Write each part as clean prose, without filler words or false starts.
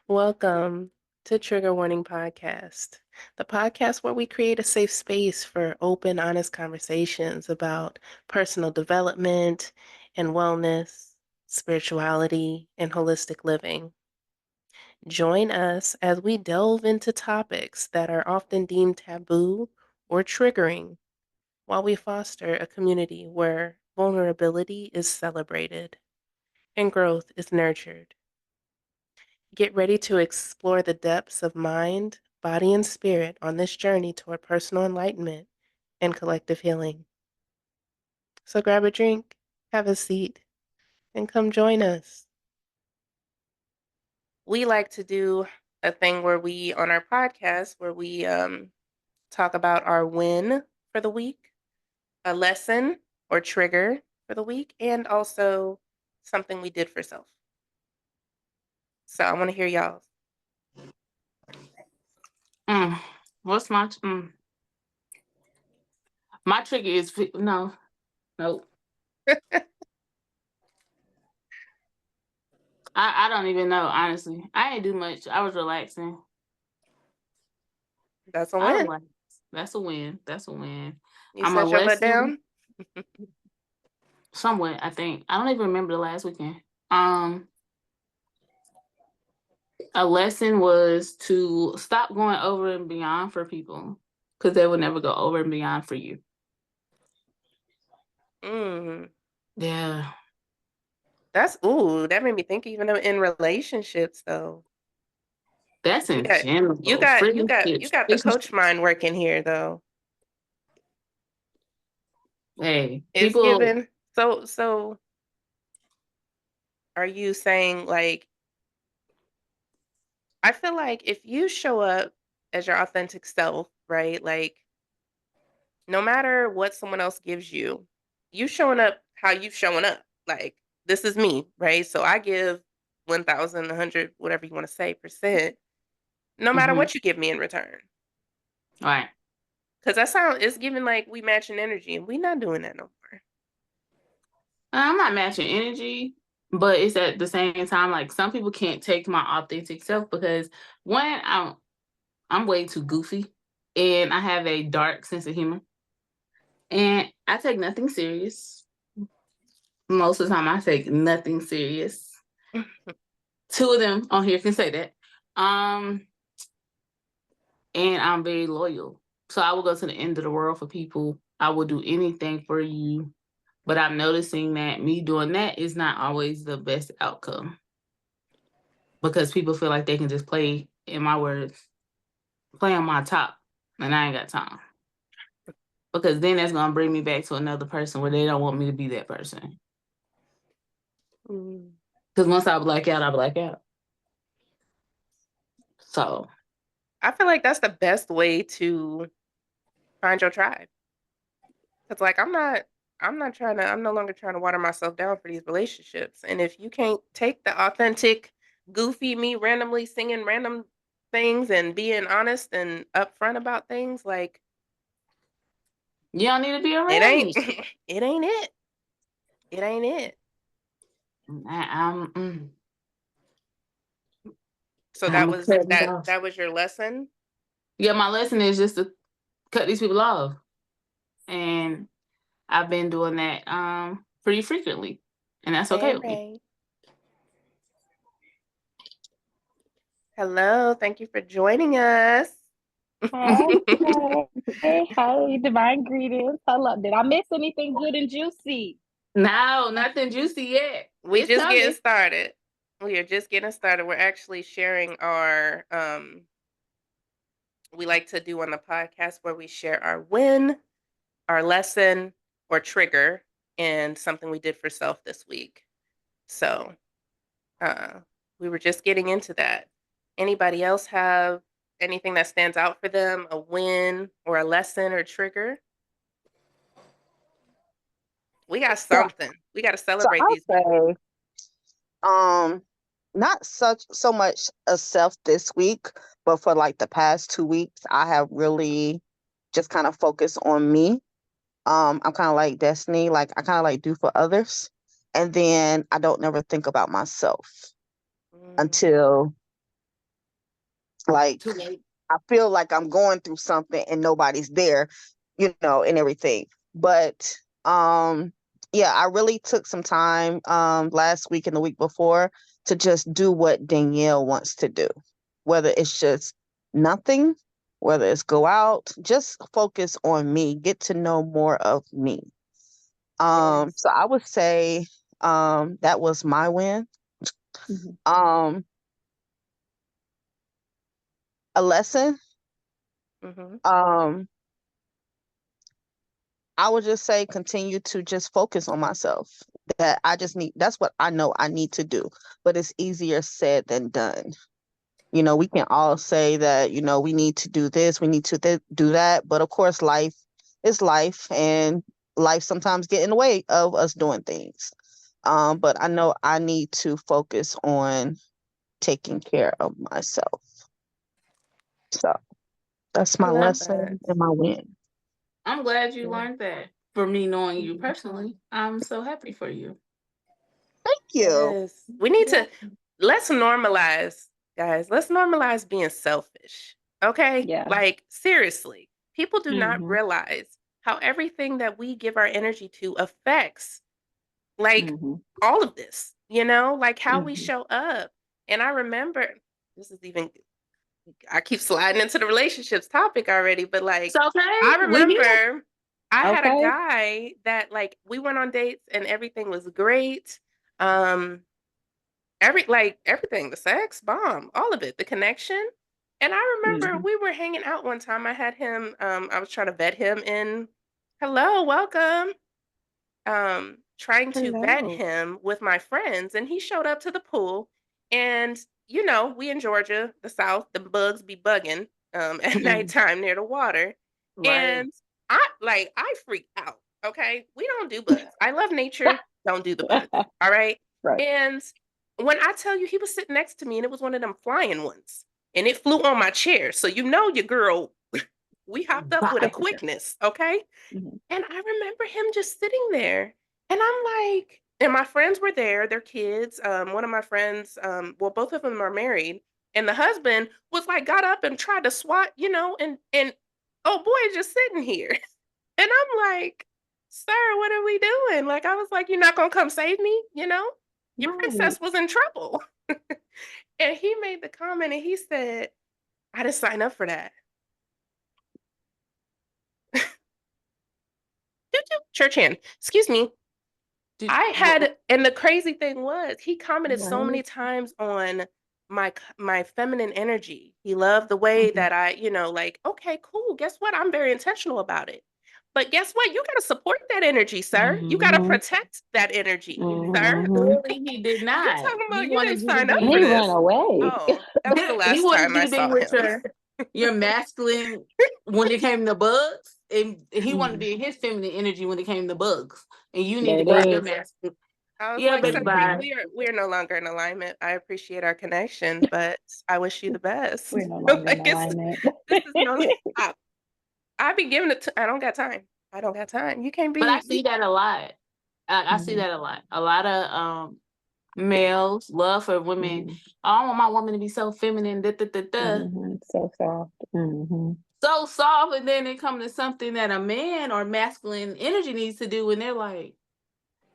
Welcome to Trigger Warning Podcast, the podcast where we create a safe space for open, honest conversations about personal development and wellness, spirituality, and holistic living. Join us as we delve into topics that are often deemed taboo or triggering while we foster a community where vulnerability is celebrated and growth is nurtured. Get ready to explore the depths of mind, body, and spirit on this journey toward personal enlightenment and collective healing. So grab a drink, have a seat, and come join us. We like to do a thing where on our podcast, where we talk about our win for the week, a lesson or trigger for the week, and also something we did for self. So I want to hear y'all. What's my trigger is no. I don't even know, honestly. I didn't do much. I was relaxing. That's a win. That's a win. That's a win. You set your butt down? Somewhat, I think. I don't even remember the last weekend. A lesson was to stop going over and beyond for people, because they will never go over and beyond for you. Yeah. That made me think even in relationships though. That's in general. You got the coach mind working here though. Hey, it's people. Given. So are you saying, like, I feel like if you show up as your authentic self, right? Like, no matter what someone else gives you, you showing up how you showing up. Like, this is me, right? So I give 1,000, 100, whatever you want to say, percent, no matter what you give me in return. Right. Because it's giving like we matching energy, and we not doing that no more. I'm not matching energy, but it's at the same time, like, some people can't take my authentic self because, one, I'm way too goofy, and I have a dark sense of humor, and I take nothing serious. Most of the time, I take nothing serious. Two of them on here can say that. And I'm very loyal. So I will go to the end of the world for people. I will do anything for you. But I'm noticing that me doing that is not always the best outcome, because people feel like they can just play, in my words, play on my top, and I ain't got time. Because then that's going to bring me back to another person where they don't want me to be that person. Because once I black out, I black out. So I feel like that's the best way to find your tribe. Because, like, I'm no longer trying to water myself down for these relationships. And if you can't take the authentic, goofy me randomly singing random things and being honest and upfront about things, like, you don't need to be around it ain't me. it ain't it. It ain't it. So that was your lesson? Yeah, my lesson is just to cut these people off. And I've been doing that pretty frequently. And that's okay with me. Hello, thank you for joining us. Hey, divine greetings. Hello. Did I miss anything good and juicy? No, nothing juicy yet. We're just getting started. We are just getting started. We're actually sharing our we like to do on the podcast where we share our win, our lesson, or trigger, and something we did for self this week. So we were just getting into that. Anybody else have anything that stands out for them, a win or a lesson or trigger? We got something. We got to celebrate these. Say, not so much a self this week, but for like the past 2 weeks, I have really just kind of focused on me. I'm kind of like Destiny, like I kind of like do for others, and then I don't never think about myself until Like, Too late. I feel like I'm going through something and nobody's there, and everything. But yeah, I really took some time last week and the week before to just do what Danielle wants to do. Whether it's just nothing, whether it's go out, just focus on me, get to know more of me. Yes. So I would say that was my win. Mhm. Um a lesson. Mhm. Um I would just say continue to just focus on myself. That I just need, that's what I know I need to do. But it's easier said than done. We can all say that, we need to do this, we need to do that. But of course, life is life, and life sometimes get in the way of us doing things. But I know I need to focus on taking care of myself. So that's I my love that. lesson and my win. I'm glad you Yeah. learned that. For me knowing you Mhm. personally, I'm so happy for you. Thank you. Yes. We need Yeah. to let's normalize, guys. Let's normalize being selfish. Okay? Yeah. Like seriously. People do not Mhm. realize how everything that we give our energy to affects like Mhm. all of this, like how we Mhm. show up. And I remember this is even I keep sliding into the relationships topic already, but It's like okay. I We here. remember I had a Okay. guy that like we went on dates and everything was great. Um everything, the sex, bomb, all of it, the connection. And I remember Mhm. we were hanging out one time. I had him I was trying to vet him in. Hello, welcome, trying to vet Hello. him with my friends, and he showed up to the pool. And we in Georgia, the South, the bugs be bugging at Mhm. nighttime near the water. Right. And I freak out. Okay, we don't do bugs. I love nature. Don't do the bugs. All right. Right. And when I tell you, he was sitting next to me, and it was one of them flying ones, and it flew on my chair. So your girl, we hopped up with a Bye. quickness. Okay. Mhm. And I remember him just sitting there, and I'm like, and my friends were there, their kids. One of my friends, well, both of them are married, and the husband was like, got up and tried to swat, and oh boy, is just sitting here. And I'm like, sir, what are we doing? Like, I was like, you're not gonna come save me, Your Right. princess was in trouble. And he made the comment and he said, I didn't sign up for that. Church hand, excuse me. Did, I what, had and the crazy thing was, he commented so Right. many times on my feminine energy. He loved the way Mhm. that I, like, okay, cool. Guess what? I'm very intentional about it. But guess what? You gotta support that energy, sir. You gotta Mhm. protect that energy, sir. Mhm. clearly he did You not. talking He about you didn't wanted you to sign up for He be. ran this. away. Oh, that was the He last wanted time you I to be saw with him. your masculine when it came to bugs, and he wanted to Mhm. be in his feminine energy when it came to bugs, and you need There to it go to Right. your is. masculine. I was Yeah, like, baby, sir, Mhm. bye. we are no longer in alignment. I appreciate our connection, but I wish you the best. We're no longer in Like alignment. this is no I be giving it to I don't got time. I don't got time. You can't But I be see that a lot. I see Mhm. that a lot. A lot of males love for women. Mhm. "Oh, I want my woman to be so feminine, da, da, da, da." Mhm. So soft. Mhm. So soft, and then it comes to something that a man or masculine energy needs to do, and they're like,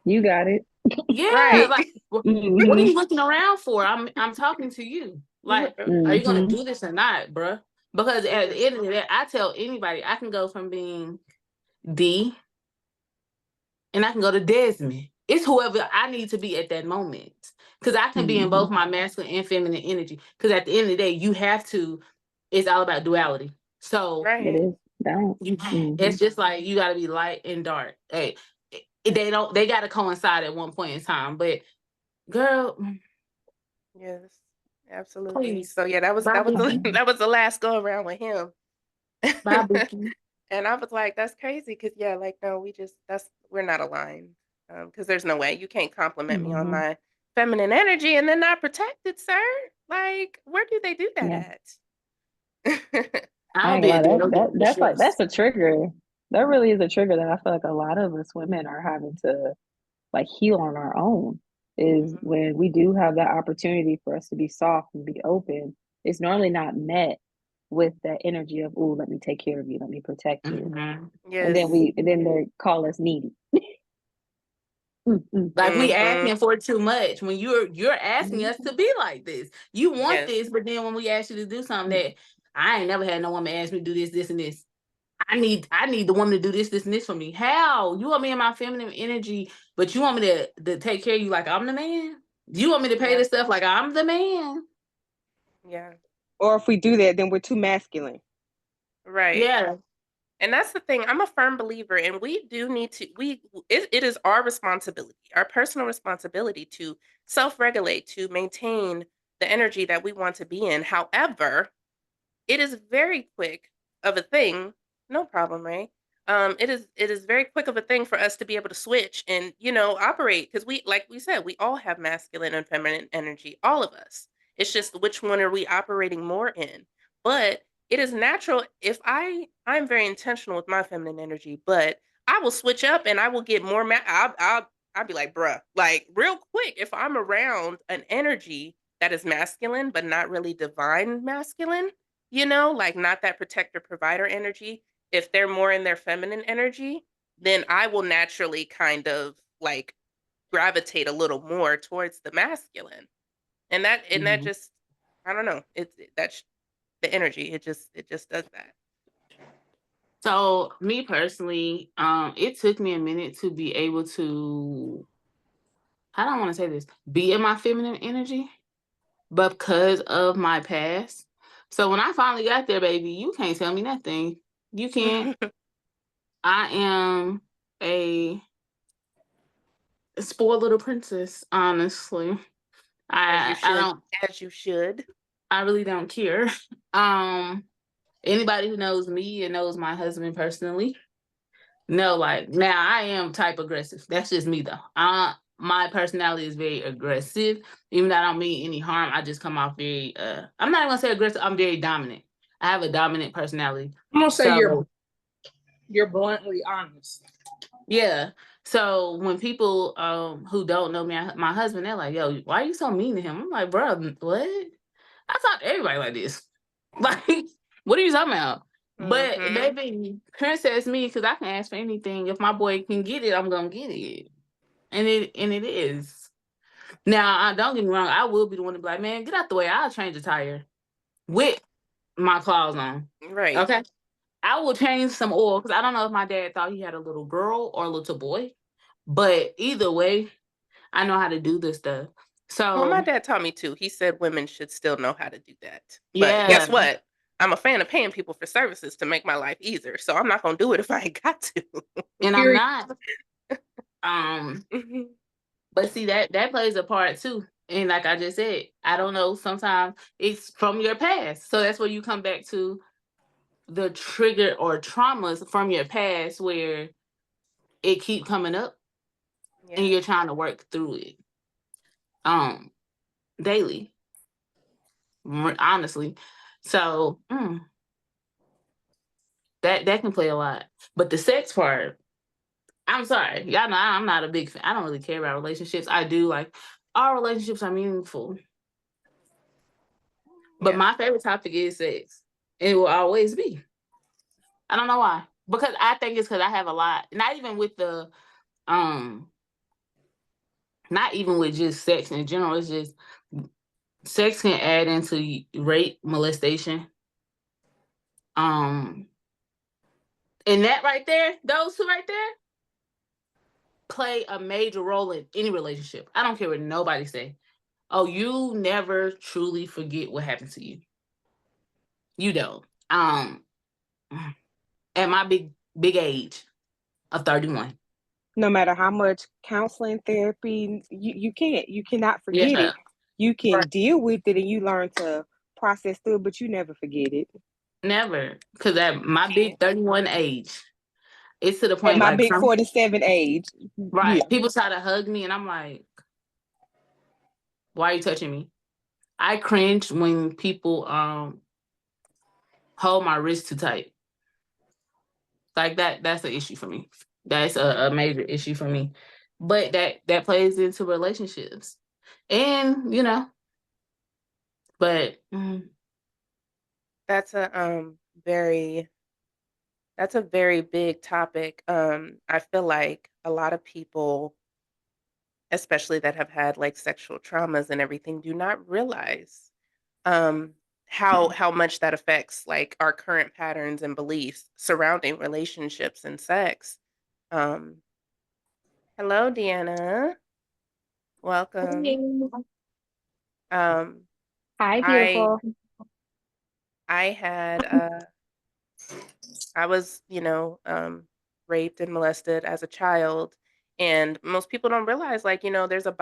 You got it. "Yeah, right. like what are Mhm. you looking around for? I'm talking to you. Like, are you gonna Mhm. do this or not, bruh?" Because at the Yes. end of the day, I tell anybody I can go from being D and I can go to Desmond. It's whoever I need to be at that moment. Because I can be in Mhm. both my masculine and feminine energy. Because at the end of the day, you have to, it's all about duality. So It Right. is balance. you, it's Mhm. just like you got to be light and dark. Hey, they got to coincide at one point in time. But girl, Yes. Absolutely. please, So yeah, that was bye, that was the Bookie. Mhm. that was the last go around with him. Bye, Bookie. And I was like, that's crazy because yeah, like no, we're not aligned. Because there's no way you can't compliment me on Mhm. my feminine energy and then not protect it, sir. Like, where do they do Yeah. that at? I I'll ain't be gonna a lie, deal that's like relationships. that's a trigger. That really is a trigger that I feel like a lot of us women are having to like heal on our own is Mhm. when we do have that opportunity for us to be soft and be open. it's normally not met with that energy of, oh, let me take care of you, let me protect you. And Yes. then they call us needy. Like we Mm-hmm. asking for too much. When you're asking us to be like this. You want Yes. this, but then when we ask you to do something that I ain't never had no woman ask me to do this, this, and this. I need the woman to do this, this, and this for me. How? You want me in my feminine energy, but you want me to take care of you like I'm the man? You want me to pay Yeah. this stuff like I'm the man? Yeah. Or if we do that, then we're too masculine. Right. Yeah. And that's the thing. I'm a firm believer, and we do need to. It is our responsibility, our personal responsibility, to self-regulate, to maintain the energy that we want to be in. However, it is very quick of a thing. No problem, Ray. It is very quick of a thing for us to be able to switch and operate, because we, like we said, we all have masculine and feminine energy, all of us. It's just which one are we operating more in. But it is natural. If I'm very intentional with my feminine energy, but I will switch up and I will get more. I'll be like, bruh, like real quick. If I'm around an energy that is masculine but not really divine masculine, like not that protector provider energy, if they're more in their feminine energy, then I will naturally kind of like gravitate a little more towards the masculine. And that Mhm. just, I don't know, that's the energy. It just does that. So me personally, it took me a minute to be able to, I don't want to say this, be in my feminine energy because of my past. So when I finally got there, baby, you can't tell me nothing. You can't. I am a spoiled little princess, honestly. As you I should, don't, as you should. I really don't care. Um Anybody who knows me and knows my husband personally know, like, now I am type aggressive. That's just me though. My personality is very aggressive. Even though I don't mean any harm, I just come off very I'm not even gonna say aggressive, I'm very dominant. I have a dominant personality. I'm gonna say So you're bluntly honest. yeah. So when people who don't know me, my husband, they're like, "Yo, why are you so mean to him?" I'm like, "Bro, what? I talk to everybody like this. Like, what are you talking about?" But Mm-hmm. baby, princess me, because I can ask for anything. If my boy can get it, I'm gonna get it, and it is. Now, don't get me wrong. I will be the one to be like, "Man, get out the way. I'll change the tire with my claws on." Right. Okay, I will change some oil because I don't know if my dad thought he had a little girl or a little boy. But either way, I know how to do this stuff. Well, my So dad taught me too. He said women should still know how to do that. But guess yeah, what? I'm a fan of paying people for services to make my life easier. So I'm not gonna do it if I ain't got to. and I'm Period. not. Um, Mhm. but see that plays a part too. And like I just said, I don't know. Sometimes it's from your past, so that's where you come back to the trigger or traumas from your past where it keep coming up, and Yeah. you're trying to work through it um daily, honestly. So that can play a lot. But the sex part, I'm sorry. Y'all know I'm not a big fan. I don't really care about relationships. I do like all relationships are meaningful. But Yeah. my favorite topic is sex. It will always be. I don't know why. Because I think it's because I have a lot, not even with the um not even with just sex in general. It's just sex can add into rape, molestation. Um and that right there, those two right there, play a major role in any relationship. I don't care what nobody say. Oh, you never truly forget what happened to you. You don't. At my big age of 31. No matter how much counseling, therapy, you cannot forget Yeah. it. You Right. can deal with it and you learn to process through it, but you never forget it. Never. Because at my Yeah. big 31 age, it's to the At point my like big 47 age, yeah. right. People try to hug me and I'm like, why are you touching me? I cringe when people hold my wrist too tight. Like that's an issue for me. That's a major issue for me. But that plays into relationships. And, but That's a very that's a very big topic. I feel like a lot of people, especially that have had like sexual traumas and everything, do not realize um how much that affects like our current patterns and beliefs surrounding relationships and sex. Um, Hello, Deanna. Welcome. Um, Hi, I beautiful. I had I was, raped and molested as a child, and most people don't realize, like, there's a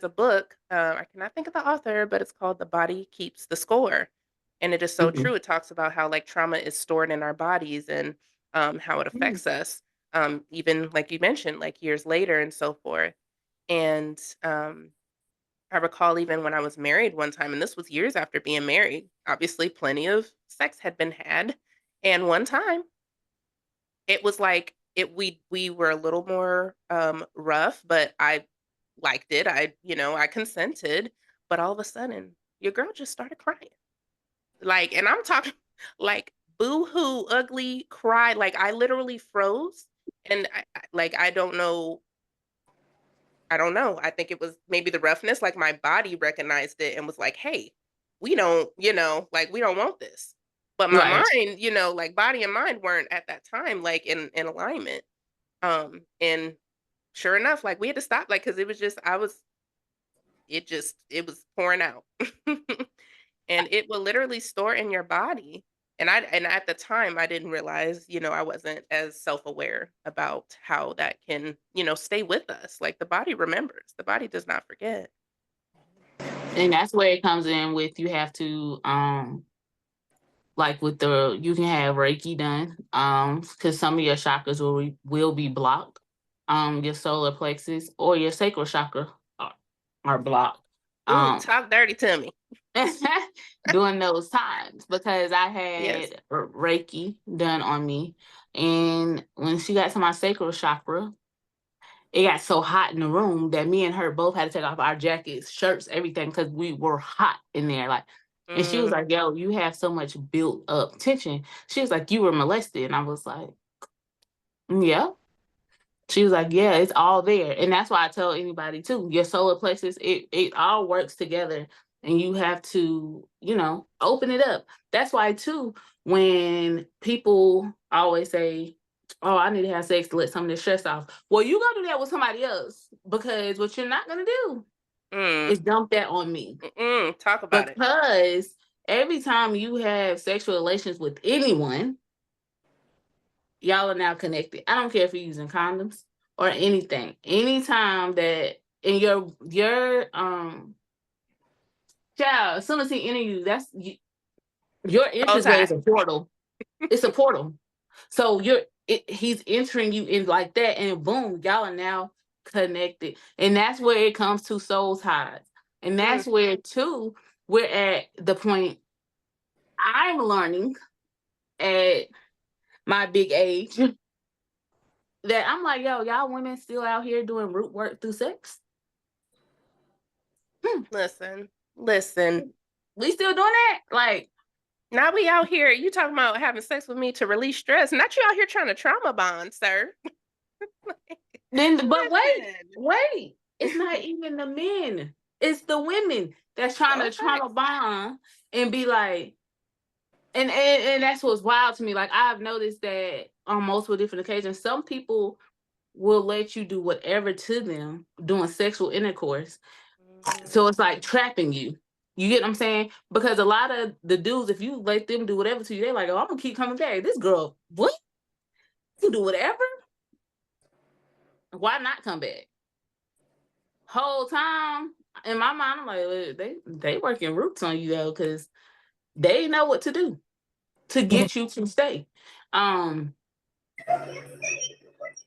book, I cannot think of the author, but it's called The Body Keeps the Score, and it is so Mhm. true. It talks about how, like, trauma is stored in our bodies and, how it affects us, even, like you mentioned, like, years later and so forth, and, I recall even when I was married one time, and this was years after being married, obviously plenty of sex had been had, and one time it was like we were a little more, rough, but I liked it. I consented, but all of a sudden, your girl just started crying. Like, and I'm talking like boo-hoo, ugly cry, like, I literally froze, and I don't know. I think it was maybe the roughness, like, my body recognized it and was like, "Hey, we don't," like, "We don't want this." But my Right. mind, like, body and mind weren't at that time, like, in alignment. And sure enough, like, we had to stop, like, because it was just it was pouring out. And it will literally store in your body. And at the time, I didn't realize, I wasn't as self-aware about how that can, stay with us. Like, the body remembers. The body does not forget. And that's where it comes in with you have to like with the you can have Reiki done because some of your chakras will be blocked. Your solar plexus or your sacral chakra are blocked. Ooh, Um talk dirty to me. during those times because I Yes. had Reiki done on me. And when she got to my sacral chakra, it got so hot in the room that me and her both had to take off our jackets, shirts, everything because we were hot in there. Like, and she was Mm, like, "Yo, you have so much built up tension." She was like, "You were molested," and I was like, "Yeah." She was like, "Yeah, it's all there," and that's why I tell anybody too. Your solar plexus, it all works together, and you have to, open it up. That's why too, when people always say, "Oh, I need to have sex to let some of this stress off," well, you gonna do that with somebody else because what you're not gonna do mm, is dump that on me talk about it. because every time you have sexual relations with anyone y'all are now connected. I don't care if you're using condoms or anything. Anytime that in your child, as soon as he enters you, your Bow entranceway is tie. a portal. It's a portal. So he's entering you in like that, and boom, y'all are now connected. And that's where it comes to soul ties. And Mm, that's where too we're at the point I'm learning at my big age that I'm like, yo, y'all women still out here doing root work through sex? Hmm. listen, listen. We still doing that? Like, Now we out here, you talking about having sex with me to release stress. Not you out here trying to trauma bond, sir. then, but Listen. wait. It's not even the men. It's the women that's trying Oh, to trauma facts. bond and be like, and that's what's wild to me. Like I've noticed that on multiple different occasions, some people will let you do whatever to them doing sexual intercourse. So it's like trapping you. You get what I'm saying? Because a lot of the dudes, if you let them do whatever to you, they're like, "Oh, I'm gonna keep coming back." This girl, what? You do whatever? Why not come back? Whole time in my mind, I'm like, "Well, they working roots on you though, because they know what to do to get you to stay." Um,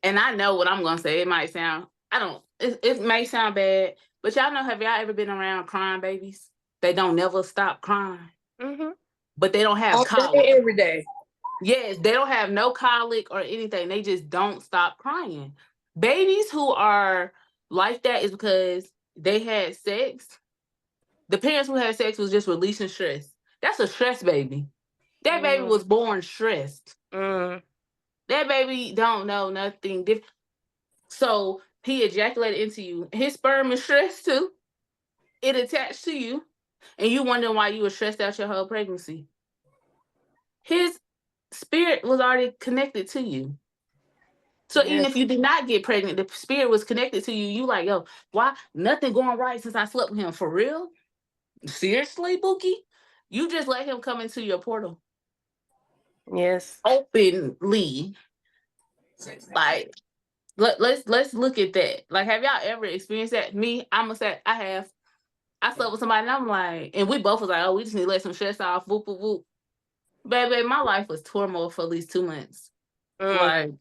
and I know what I'm gonna say. It might sound, I don't. It may sound bad, but y'all know, have y'all ever been around crying babies? They don't never stop crying, Mm-hmm. but they don't have All colic. day, every day. Yes, they don't have no colic or anything. They just don't stop crying. Babies who are like that is because they had sex. The parents who had sex was just releasing stress. That's a stress baby. That baby was born stressed. Mm. That baby don't know nothing different. So he ejaculated into you. His sperm is stressed too. It attached to you. And you wondering why you were stressed out your whole pregnancy. His spirit was already connected to you. So even if you did not get pregnant, the spirit was connected to you. You like, yo, why nothing going right since I slept with him? For real? Seriously, Bookie? You just let him come into your portal. Yes. Openly. Like, let's look at that. Like, have y'all ever experienced that? Me, I'm gonna say I have. I slept with somebody and I'm like, and we both was like, oh, we just need to let some stress off. Whoop, whoop, whoop. Baby, my life was turmoil for at least 2 months. Like,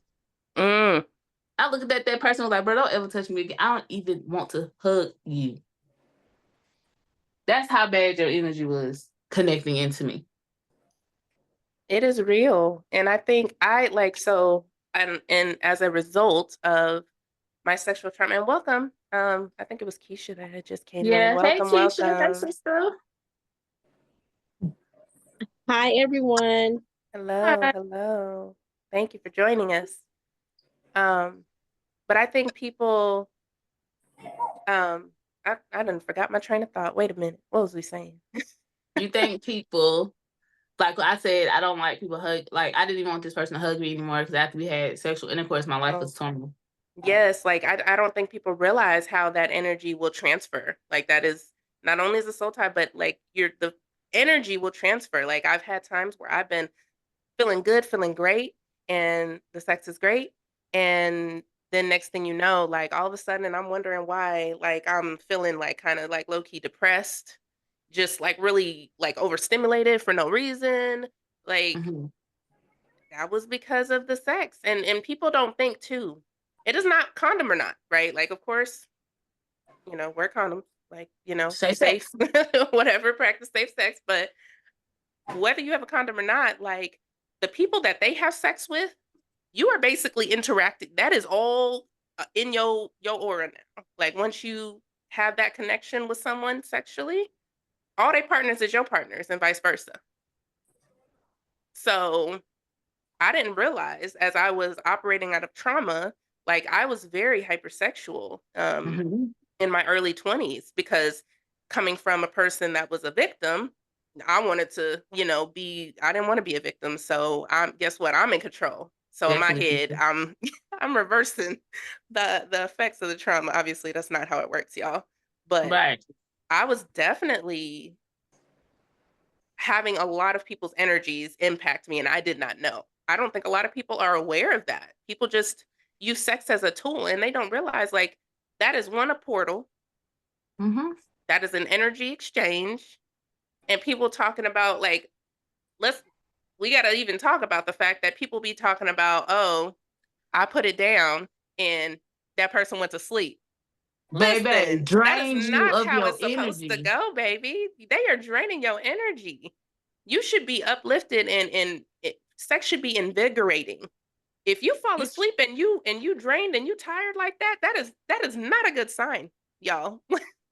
I looked at that person and was like, bro, don't ever touch me again. I don't even want to hug you. That's how bad your energy was connecting into me. It is real. And I think and as a result of my sexual trauma, and welcome. I think it was Keisha that had just came in. Welcome, Hey, Keisha, hey, welcome. sister. Hi, everyone. Hello, hello. Thank you for joining us. But I think people, I done forgot my train of thought. Wait a minute. What was we saying? You think people, like I said, I don't like people hug. Like, I didn't even want this person to hug me anymore because after we had sexual intercourse, my life was torn. Yes, like I don't think people realize how that energy will transfer. Like that is not only is the soul tie, but like the energy will transfer. Like I've had times where I've been feeling good, feeling great, and the sex is great. And then next thing you know, like all of a sudden, and I'm wondering why, like I'm feeling like kind of like low-key depressed, just like really like overstimulated for no reason. Like that was because of the sex. And people don't think too. It is not condom or not, right? Like of course, wear condoms, like, Safe safe, sex. whatever, practice safe sex. But whether you have a condom or not, like the people that they have sex with, you are basically interacting. That is all in your aura now. Like once you have that connection with someone sexually, all their partners is your partners and vice versa. So I didn't realize as I was operating out of trauma, like I was very hypersexual in my early 20s because coming from a person that was a victim, I wanted to, I didn't want to be a victim. So guess what? I'm in control. So in my head, I'm reversing the effects of the trauma. Obviously, that's not how it works, y'all. But I was definitely having a lot of people's energies impact me, and I did not know. I don't think a lot of people are aware of that. People just use sex as a tool, and they don't realize like that is a portal. That is an energy exchange, and people talking about like we got to even talk about the fact that people be talking about, oh, I put it down and that person went to sleep. Baby, Listen, that is drains you not of how your it's supposed to energy. go, baby. They are draining your energy. You should be uplifted and sex should be invigorating. If you fall asleep and you drained and you tired like that, that is not a good sign, y'all.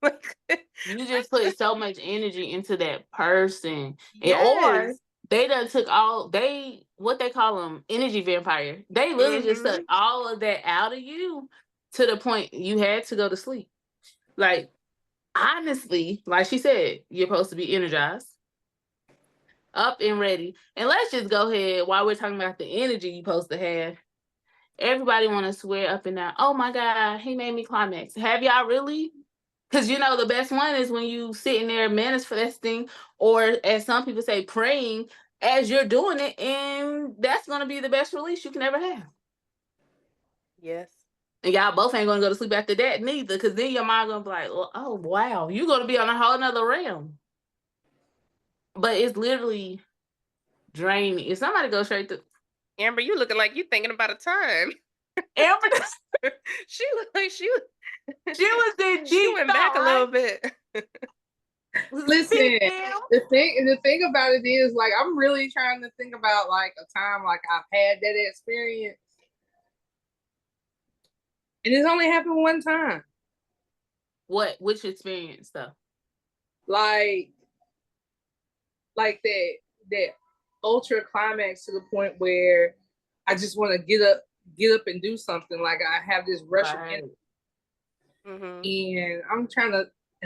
You just put so much energy into that person. Yes. Or they done took what they call them, energy vampire. They literally just took all of that out of you to the point you had to go to sleep. Like, honestly, like she said, you're supposed to be energized, up and ready. And let's just go ahead while we're talking about the energy you're supposed to have. Everybody want to swear up and down, oh my God, he made me climax. Have y'all really? Because the best one is when you sitting there manifesting, or as some people say, praying as you're doing it, and that's gonna be the best release you can ever have. Yes. And y'all both ain't gonna go to sleep after that neither, because then your mind gonna be like, oh wow, you're gonna be on a whole nother realm. But it's literally draining. If somebody goes straight to Amber, you looking like you thinking about a time. Amber, she looked like she was in she deep went thought, back a little bit. Listen, the thing about it is, like, I'm really trying to think about like a time like I've had that experience, and it's only happened one time. Which experience though? Like that ultra climax to the point where I just want to get up and do something. Like I have this rush of energy, and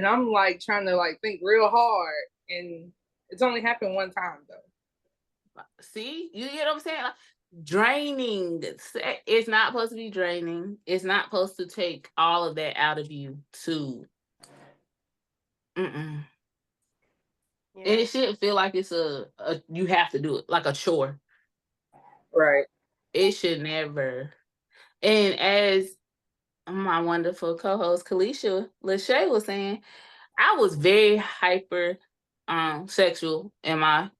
I'm like trying to like think real hard, and it's only happened one time though. See, you get what I'm saying? Like, draining. It's not supposed to be draining. It's not supposed to take all of that out of you too. And it shouldn't feel like it's a you have to do it like a chore. Right. It should never. And as my wonderful co-host Keleisha Lashaye was saying, I was very hyper sexual in my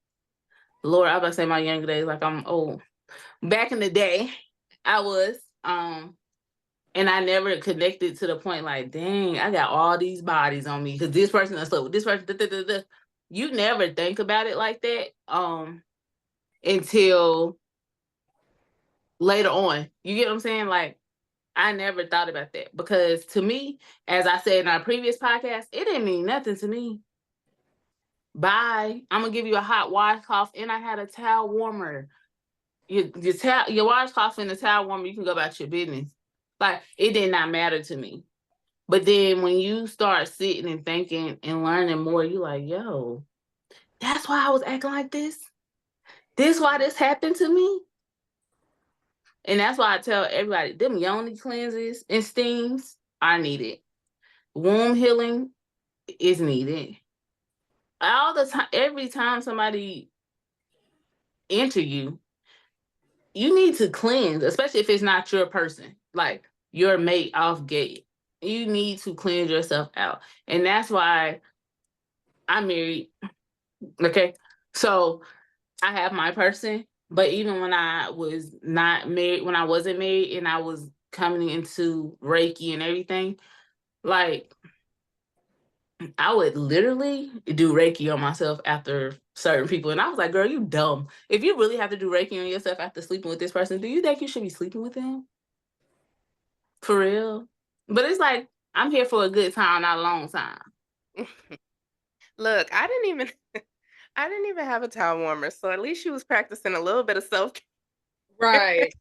Lord, I was about to say my younger days, like I'm old. Back in the day, I was and I never connected to the point like, dang, I got all these bodies on me because this person is so this person. You never think about it like that until later on. You get what I'm saying? Like, I never thought about that because to me, as I said in our previous podcast, it didn't mean nothing to me. Bye. I'm gonna give you a hot washcloth, and I had a towel warmer. Your washcloth and the towel warmer, you can go about your business. Like, it did not matter to me. But then when you start sitting and thinking and learning more, you're like, yo, that's why I was acting like this. This why this happened to me. And that's why I tell everybody, them yoni cleanses and steams are needed. Womb healing is needed. All the time, every time somebody enter you, you need to cleanse, especially if it's not your person, like your mate off gate. You need to cleanse yourself out. And that's why I'm married. Okay. So I have my person, but even when I was not married, when I wasn't married and I was coming into Reiki and everything, like I would literally do Reiki on myself after certain people. And I was like, girl, you dumb. If you really have to do Reiki on yourself after sleeping with this person, do you think you should be sleeping with them? For real? But it's like, I'm here for a good time, not a long time. Look, I didn't even have a towel warmer, so at least she was practicing a little bit of self-care. Right.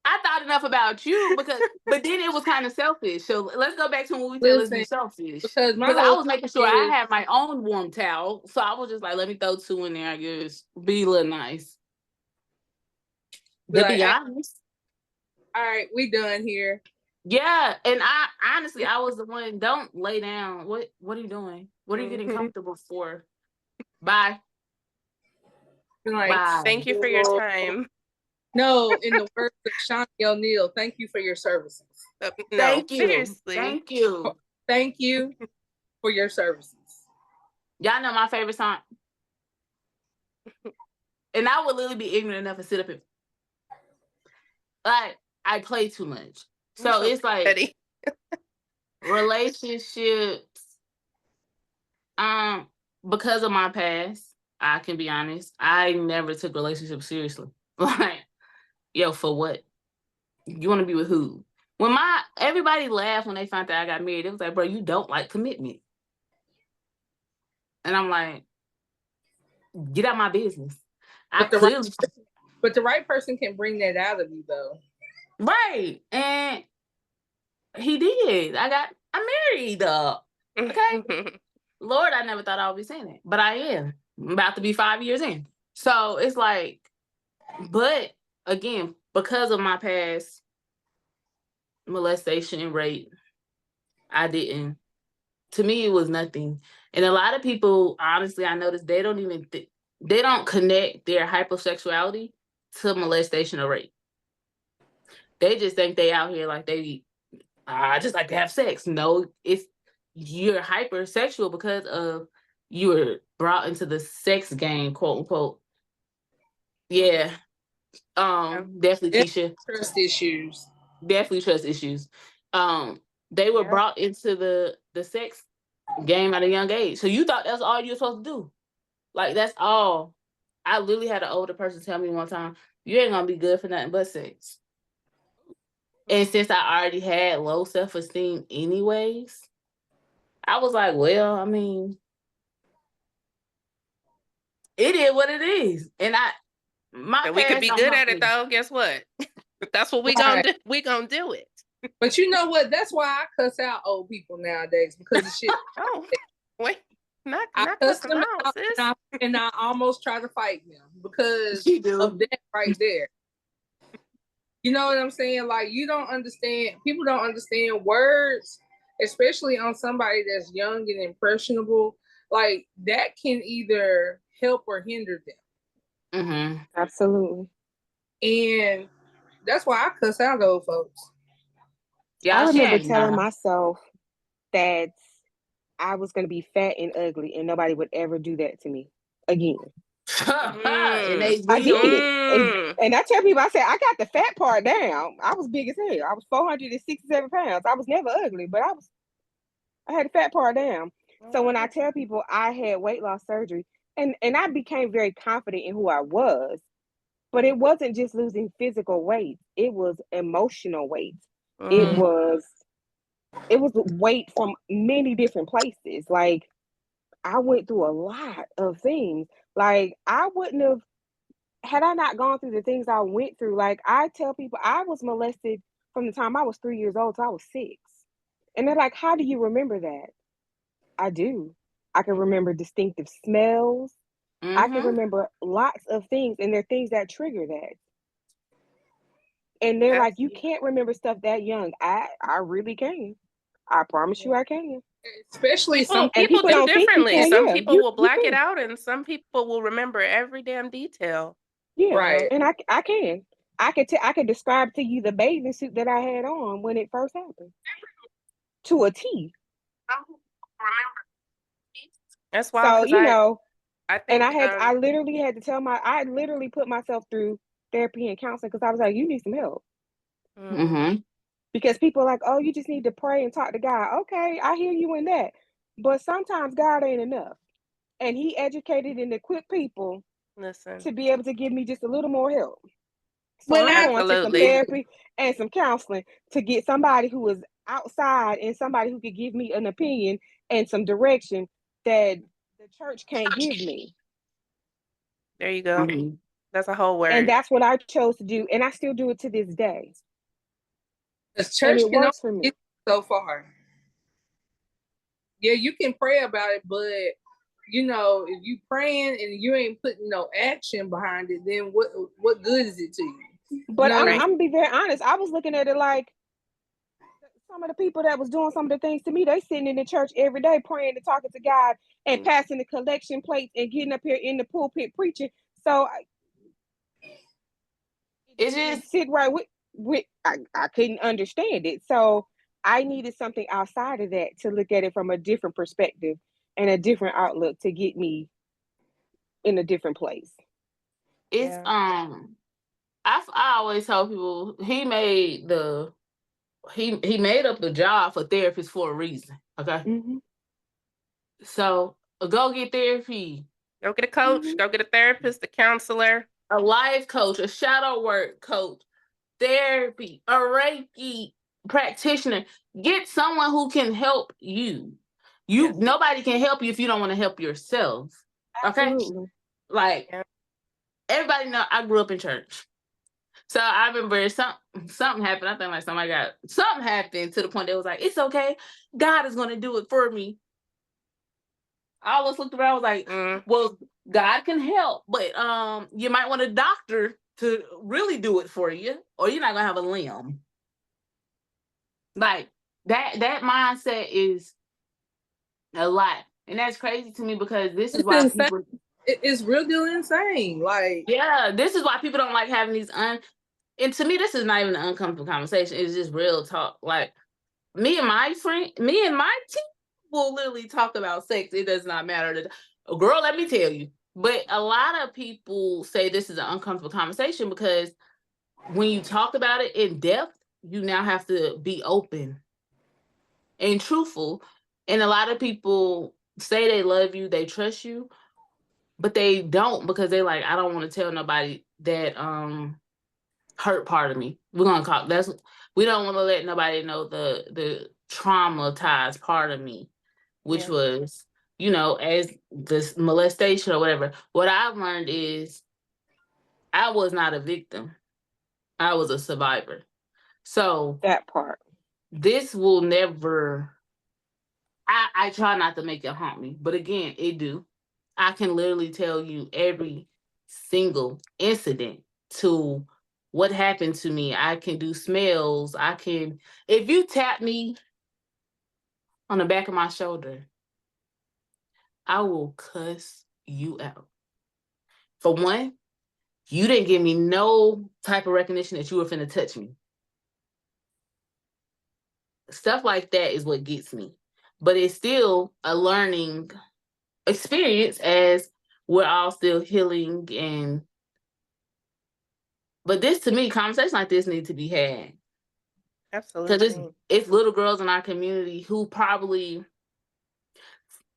I thought enough about you but then it was kind of selfish. So let's go back to when we said let's be selfish. Because I was making sure I had my own warm towel. So I was just like, let me throw 2 in there, I guess. Be a little nice. To be honest. All right, we done here. Yeah. And I honestly, I was the one, don't lay down. What are you doing? What are you getting comfortable for? Bye. Like, bye. Thank you for your time. No, in the words of Shawnee O'Neal, thank you for your services. No, thank you. Seriously. Thank you. Thank you for your services. Y'all know my favorite song. And I would literally be ignorant enough to sit up and like I play too much. So it's like relationships. Because of my past, I can be honest, I never took relationships seriously. Like, yo, for what? You want to be with who? When everybody laughed when they found out I got married, it was like, bro, you don't like commitment. And I'm like, get out my business. But the right person can bring that out of you though. Right. And he did. I'm married. Okay. Lord, I never thought I would be saying it, but I am. I'm about to be 5 years in. So it's like, but again, because of my past molestation and rape, I didn't. To me, it was nothing. And a lot of people, honestly, I noticed they don't even they don't connect their hypersexuality to molestation or rape. They just think they out here like I just like to have sex. No, you're hypersexual because of you were brought into the sex game, quote unquote. Yeah. Definitely Keisha. Trust issues. Definitely trust issues. They were brought into the sex game at a young age. So you thought that's all you were supposed to do. Like, that's all. I literally had an older person tell me one time, you ain't gonna be good for nothing but sex. And since I already had low self-esteem anyways, I was like, well, I mean, It is what it is. And my And we could parents be don't good help at it me. though. Guess what? If that's what we gonna do, we gonna do it. But you know what? That's why I cuss out old people nowadays because of shit. Oh, wait, not I cuss cuss them them out, out sis. and I almost try to fight them because You do. of that right there. You know what I'm saying? Like you don't understand. People don't understand words, especially on somebody that's young and impressionable. Like that can either help or hinder them. Mm-hmm. Absolutely. And that's why I cuss out old folks. I Y'all remember can't. telling myself that I was going to be fat and ugly and nobody would ever do that to me again. And they I did. Mm. And I tell people, I said, I got the fat part down. I was big as hell. I was 467 pounds. I was never ugly, but I had the fat part down. So when I tell people I had weight loss surgery, and I became very confident in who I was, but it wasn't just losing physical weight. It was emotional weight. It was weight from many different places. Like I went through a lot of things. Like I wouldn't have had I not gone through the things I went through. Like I tell people I was molested from the time I was 3 years old till I was 6. And they're like, "How do you remember that?" I do. I can remember distinctive smells. I can remember lots of things, and there are things that trigger that. And they're like, "You can't remember stuff that young." I really can. I promise you I can. Especially some People do don't think you differently. can. Some Yeah, people will you black it can. out, and some people will remember every damn detail. Yeah, right. and I can. I could describe to you the bathing suit that I had on when it first happened to a T. That's wild So because I and think I literally had to I literally put myself through therapy and counseling because I was like, you need some help. Because people are like, oh, you just need to pray and talk to God. Okay, I hear you in that. But sometimes God ain't enough. And he educated and equipped people listen. to be able to give me just a little more help. So Well, I'm going to some Absolutely. therapy and some counseling to get somebody who is outside and somebody who could give me an opinion and some direction that the church can't give me. There you go. That's a whole word. And that's what I chose to do. And I still do it to this day. the And church it can works for only me. get you so far. Yeah, you can pray about it, but you know, if you praying and you ain't putting no action behind it, then what good is it to you? But You know I'm what I mean? gonna be very honest. I was looking at it like some of the people that was doing some of the things to me, they sitting in the church every day praying and talking to God and passing the collection plates and getting up here in the pulpit preaching. So It's it just didn't sit right with I couldn't understand it. So I needed something outside of that to look at it from a different perspective and a different outlook to get me in a different place. it's I always tell people he made up the job for therapists for a reason. Okay. So go get therapy. Go get a coach, go get a therapist, a counselor, a life coach, a shadow work coach, therapy, a Reiki practitioner. Get someone who can help you. Nobody can help you if you don't want to help yourself. Okay? Absolutely. Like everybody know I grew up in church. So I remember something happened. I think like something happened to the point that it was like, it's okay. God is gonna do it for me. I always looked around, I was like, well, God can help, but you might want a doctor to really do it for you, or you're not gonna have a limb. Like that mindset is a lot. And that's crazy to me because this is why people it's real deal insane. Like this is why people don't like having these and to me, this is not even an uncomfortable conversation. It's just real talk. Like me and my team will literally talk about sex. It does not matter. Girl, let me tell you. But a lot of people say this is an uncomfortable conversation because when you talk about it in depth, you now have to be open and truthful. And a lot of people say they love you, they trust you, but they don't because they like, I don't want to tell nobody that hurt part of me. We don't want to let nobody know the traumatized part of me, which was as this molestation or whatever, what I've learned is I was not a victim. I was a survivor. So That part. this will never, I try not to make it haunt me, but again, it do. I can literally tell you every single incident to what happened to me. I can do smells. If you tap me on the back of my shoulder, I will cuss you out. For one, you didn't give me no type of recognition that you were finna touch me. Stuff like that is what gets me. But it's still a learning experience as we're all still healing. But this, to me, conversations like this need to be had. Because Absolutely. it's little girls in our community who probably,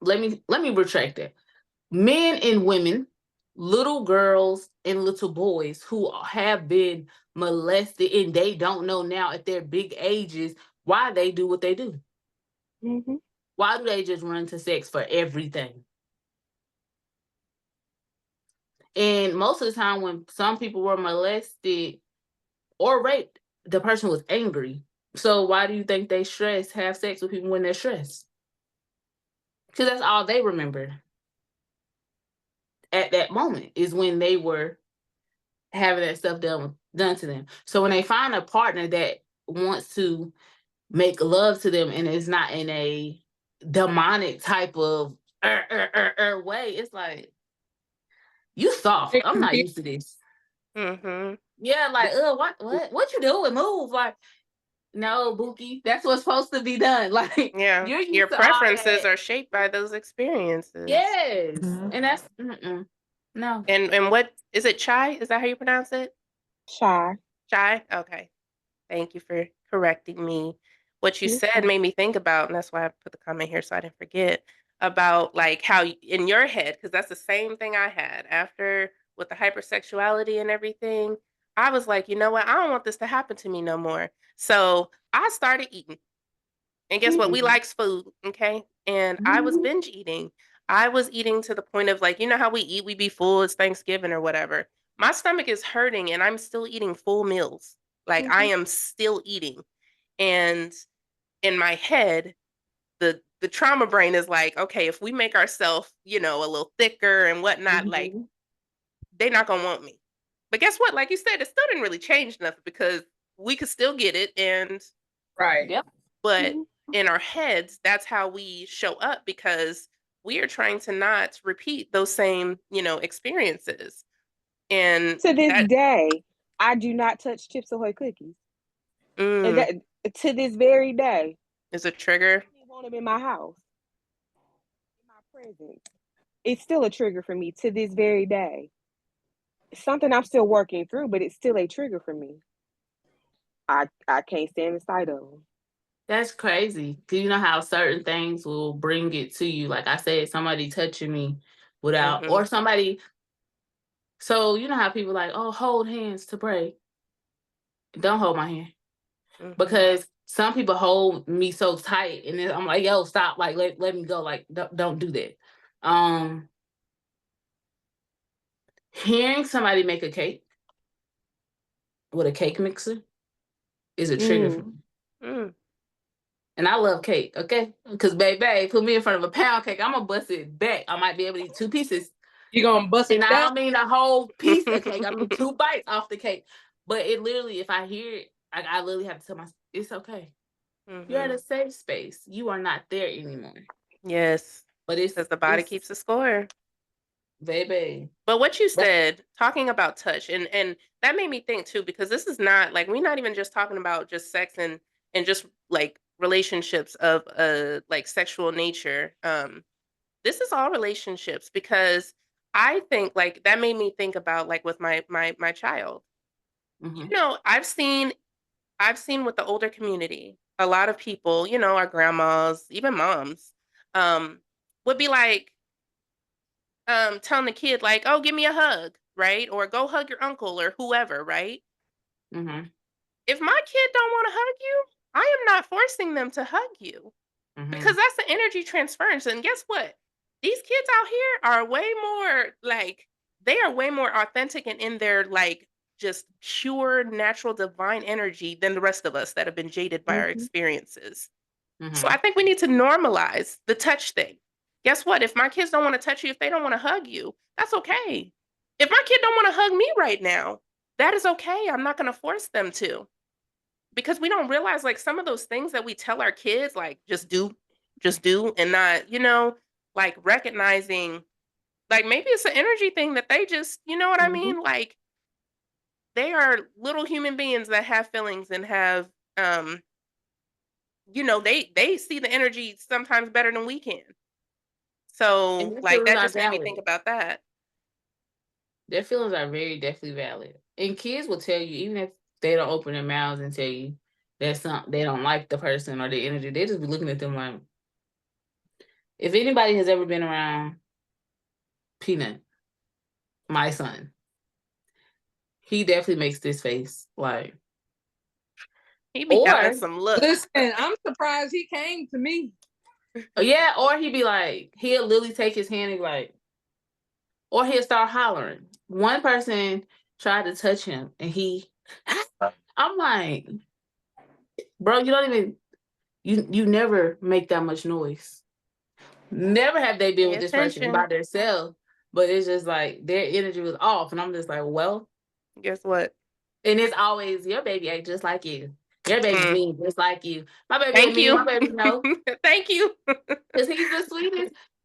let me retract that. Men and women, little girls and little boys who have been molested, and they don't know now at their big ages why they do what they do. Mm-hmm. Why do they just run to sex for everything? And most of the time when some people were molested or raped, the person was angry. So why do you think they have sex with people when they're stressed? Because that's all they remember at that moment, is when they were having that stuff done to them. So when they find a partner that wants to make love to them and is not in a demonic type of way, it's like, you soft. I'm not used to this. Mm-hmm. Yeah, like, what you doing? Move. Like, no, Bookie, that's what's supposed to be done. Like, Yeah. you're Your used to all preferences that. are shaped by those experiences. Yes. Mm-hmm. And that's no. And what is it, chai? Is that how you pronounce it? Shy. Chai? Okay. Thank you for correcting me. What you You're said fine. made me think about, and that's why I put the comment here so I didn't forget, about like how in your head, because that's the same thing I had after with the hypersexuality and everything. I was like, you know what? I don't want this to happen to me no more. So I started eating. And guess what? We Mm-hmm. likes food, okay? And I was binge eating. I was eating to the point of like, you know how we eat, we be full, it's Thanksgiving or whatever. My stomach is hurting and I'm still eating full meals. Like I Mm-hmm. am still eating. And in my head, the trauma brain is like, okay, if we make ourselves, a little thicker and whatnot, like Mm-hmm. they're not gonna want me. But guess what? Like you said, it still didn't really change nothing because we could still get it. And Right. Yep. but in our heads, that's how we show up because we are trying to not repeat those same, experiences. And To this that day, I do not touch Chips Ahoy cookies. And mm, that, to this very day, is a trigger. I don't want them in my house, in my presence. It's still a trigger for me to this very day. It's something I'm still working through, but it's still a trigger for me. I can't stand the sight of them. That's crazy. Cause you know how certain things will bring it to you. Like I said, somebody touching me without, Mm-hmm, or somebody. So you know how people like, oh, hold hands to pray. Don't hold my hand, mm-hmm, because some people hold me so tight, and then I'm like, yo, stop! Like, let me go! Like, don't do that. Um, Hearing somebody make a cake with a cake mixer is a trigger for me. mm. And I love cake, okay? Because baby, put me in front of a pound cake, I'm gonna bust it back. I might be able to eat 2 pieces. You gonna bust And it I down? don't mean a whole piece of cake. I mean 2 bites off the cake. But it literally, if I hear it, I literally have to tell myself, it's okay. You're at Mm-hmm. a safe space. You are not there anymore. Yes, But because the body keeps the score. baby. But what you said, talking about touch, and that made me think too, because this is not like we're not even just talking about just sex and just like relationships of like sexual nature. This is all relationships because I think like that made me think about like with my child. Mm-hmm. I've seen with the older community, a lot of people, our grandmas, even moms, um, would be like telling the kid like, "Oh, give me a hug," right? Or go hug your uncle or whoever, right? Mm-hmm. If my kid don't want to hug you, I am not forcing them to hug you Mm-hmm. because that's the energy transference. And guess what? these kids out here are way more like they are way more authentic and in their like just pure natural divine energy than the rest of us that have been jaded by our experiences. So I think we need to normalize the touch thing. Guess what? If my kids don't want to touch you, if they don't want to hug you, that's okay. If my kid don't want to hug me right now, that is okay. I'm not going to force them to. Because we don't realize like some of those things that we tell our kids like just do and not, like recognizing like maybe it's an energy thing that they just, you know what I mean? Like they are little human beings that have feelings and have they see the energy sometimes better than we can. So, And their like, feelings that are just made me valid. think about that. Their feelings are very definitely valid. And kids will tell you, even if they don't open their mouths and tell you that they don't like the person or the energy, they just be looking at them like, if anybody has ever been around Peanut, my son, he definitely makes this face. Like, He be or having some looks. Listen, I'm surprised he came to me. yeah, or he'd be like, he'll literally take his hand and be like, or he'll start hollering. One person tried to touch him and I'm like, bro, you don't even, you never make that much noise. Never have they been Pay with this person by attention. themselves, but it's just like their energy was off. And I'm just like, well, Guess what? and it's always your baby ain't just like you. Your baby's mean just like you. My baby ain't Thank mean, my you. baby no. Thank you. Because he's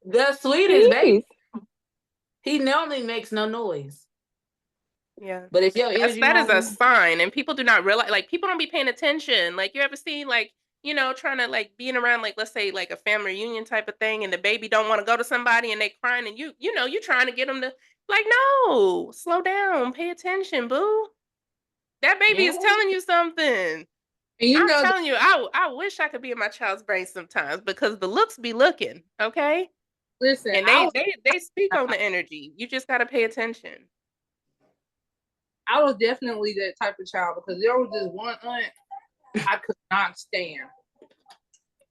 the He sweetest baby. is. He normally makes no noise. Yeah. But if your energy That is a wrong, sign, and people do not realize. Like people don't be paying attention. Like you ever seen like trying to like being around like let's say like a family reunion type of thing, and the baby don't want to go to somebody, and they crying, and you trying to get them to like no, slow down, pay attention, boo. That baby yeah. is telling you something. And you I'm know, telling you, I wish I could be in my child's brain sometimes because the looks be looking, okay? listen, And they speak on the energy. You just gotta pay attention. I was definitely that type of child because there was this one aunt I could not stand.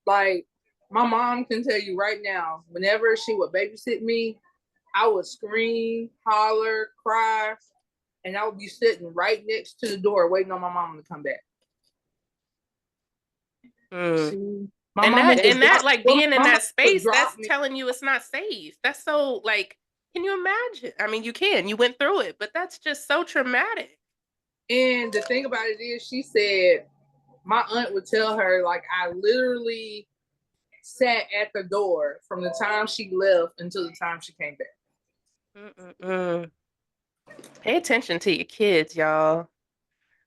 Like my mom can tell you right now, whenever she would babysit me, I would scream, holler, cry, and I would be sitting right next to the door waiting on my mom to come back. Mm. My And mama that like being in that would space, drop that's me. telling you it's not safe. That's so like, can you imagine? I mean, you can. You went through it, but that's just so traumatic. And the thing about it is, she said my aunt would tell her like I literally sat at the door from the time she left until the time she came back. Mm-mm-mm. Pay attention to your kids, y'all.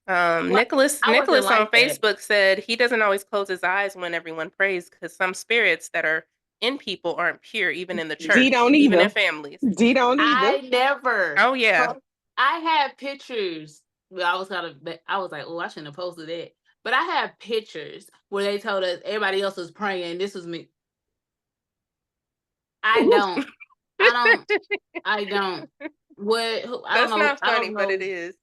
Nicholas I wasn't on like that. Facebook said he doesn't always close his eyes when everyone prays because some spirits that are in people aren't pure, even in the D church, don't even in either. families. D don't either. I never. Oh yeah. I had pictures. Well, I was like, oh, I shouldn't have posted that. But I have pictures where they told us everybody else was praying. This was me. I don't. I don't. What? I don't That's know. not funny, but it is.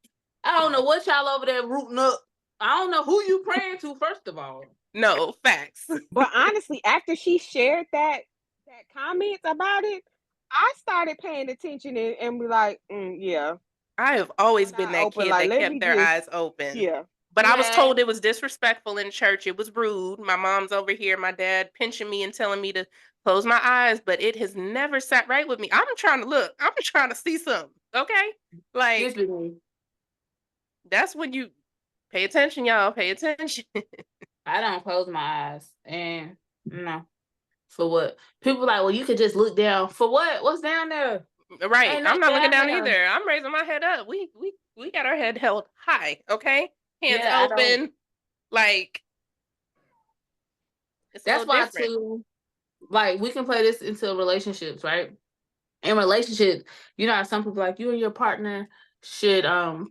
I don't know what y'all over there rooting up. I don't know who you praying to. First of all, No facts. But honestly, after she shared that comments about it, I started paying attention and be like, yeah. I have always One been eye that open, kid like, that let kept me their just, eyes open. yeah. But I was yeah. told it was disrespectful in church. It was rude. My mom's over here, my dad pinching me and telling me to close my eyes, but it has never sat right with me. I'm trying to look. I'm trying to see something. Okay? Like that's when you pay attention, y'all. Pay attention. I don't close my eyes, and no. For what? People like, well, you could just look down. For what? What's down there? Right. Ain't I'm nothing not looking down there. either. I'm raising my head up. We got our head held high, okay? Hands Yeah, I don't. open. Like it's That's a little why different. too. Like we can play this into relationships, right? In relationships, you know how some people like you and your partner should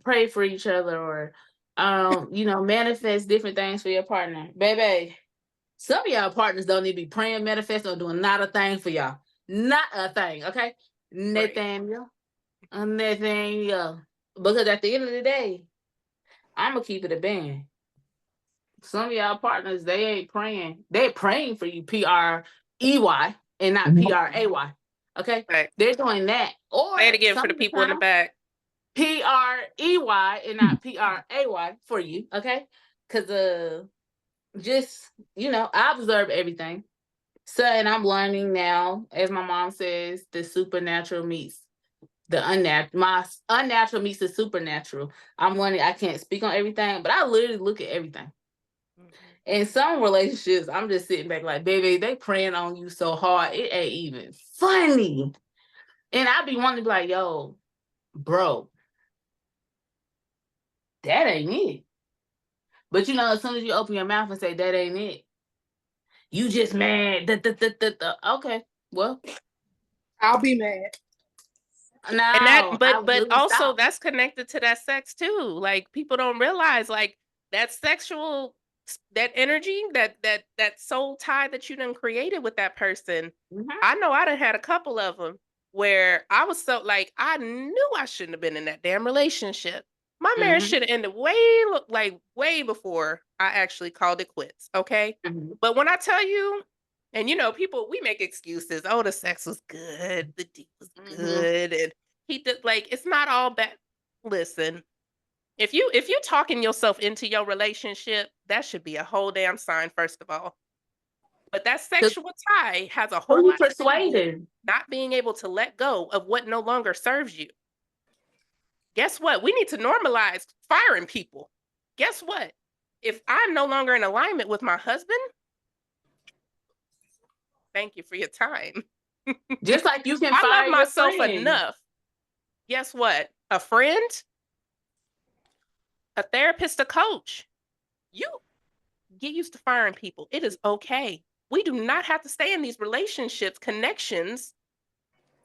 pray for each other or manifest different things for your partner. Baby, some of y'all partners don't need to be praying, manifesting, or doing not a thing for y'all. Not a thing, okay? Nathaniel. Because at the end of the day, I'm gonna keep it a band. Some of y'all partners, they ain't praying. They're praying for you, PREY, and not PRAY. Okay, Right. they're doing that. Or Say it again for the people in the back. PREY and not PRAY for you. Okay, because just I observe everything. So, and I'm learning now, as my mom says, the supernatural meets the unnatural. My unnatural meets the supernatural. I'm learning. I can't speak on everything, but I literally look at everything. In some relationships, I'm just sitting back like, baby, they preying on you so hard, it ain't even funny. And I be wanting to be like, yo, bro, that ain't it. But as soon as you open your mouth and say that ain't it, you just mad. Okay, well, I'll be mad. And that, no, I but really also stop. that's connected to that sex too. Like people don't realize like that sexual, that energy, that soul tie that you done created with that person. I know I done had a couple of them where I was so like, I knew I shouldn't have been in that damn relationship. My marriage should have ended way before I actually called it quits. Okay. But when I tell you, and people, we make excuses. Oh, the sex was good, the D was good, and he did like it's not all bad. Listen, if you talking yourself into your relationship, that should be a whole damn sign, first of all. But that sexual tie has a whole lot to do with not being able to let go of what no longer serves you. Guess what? We need to normalize firing people. Guess what? If I'm no longer in alignment with my husband, thank you for your time. Just like you can I fire love your myself friend. enough. Guess what? A friend, a therapist, a coach. You get used to firing people. It is okay. We do not have to stay in these relationships, connections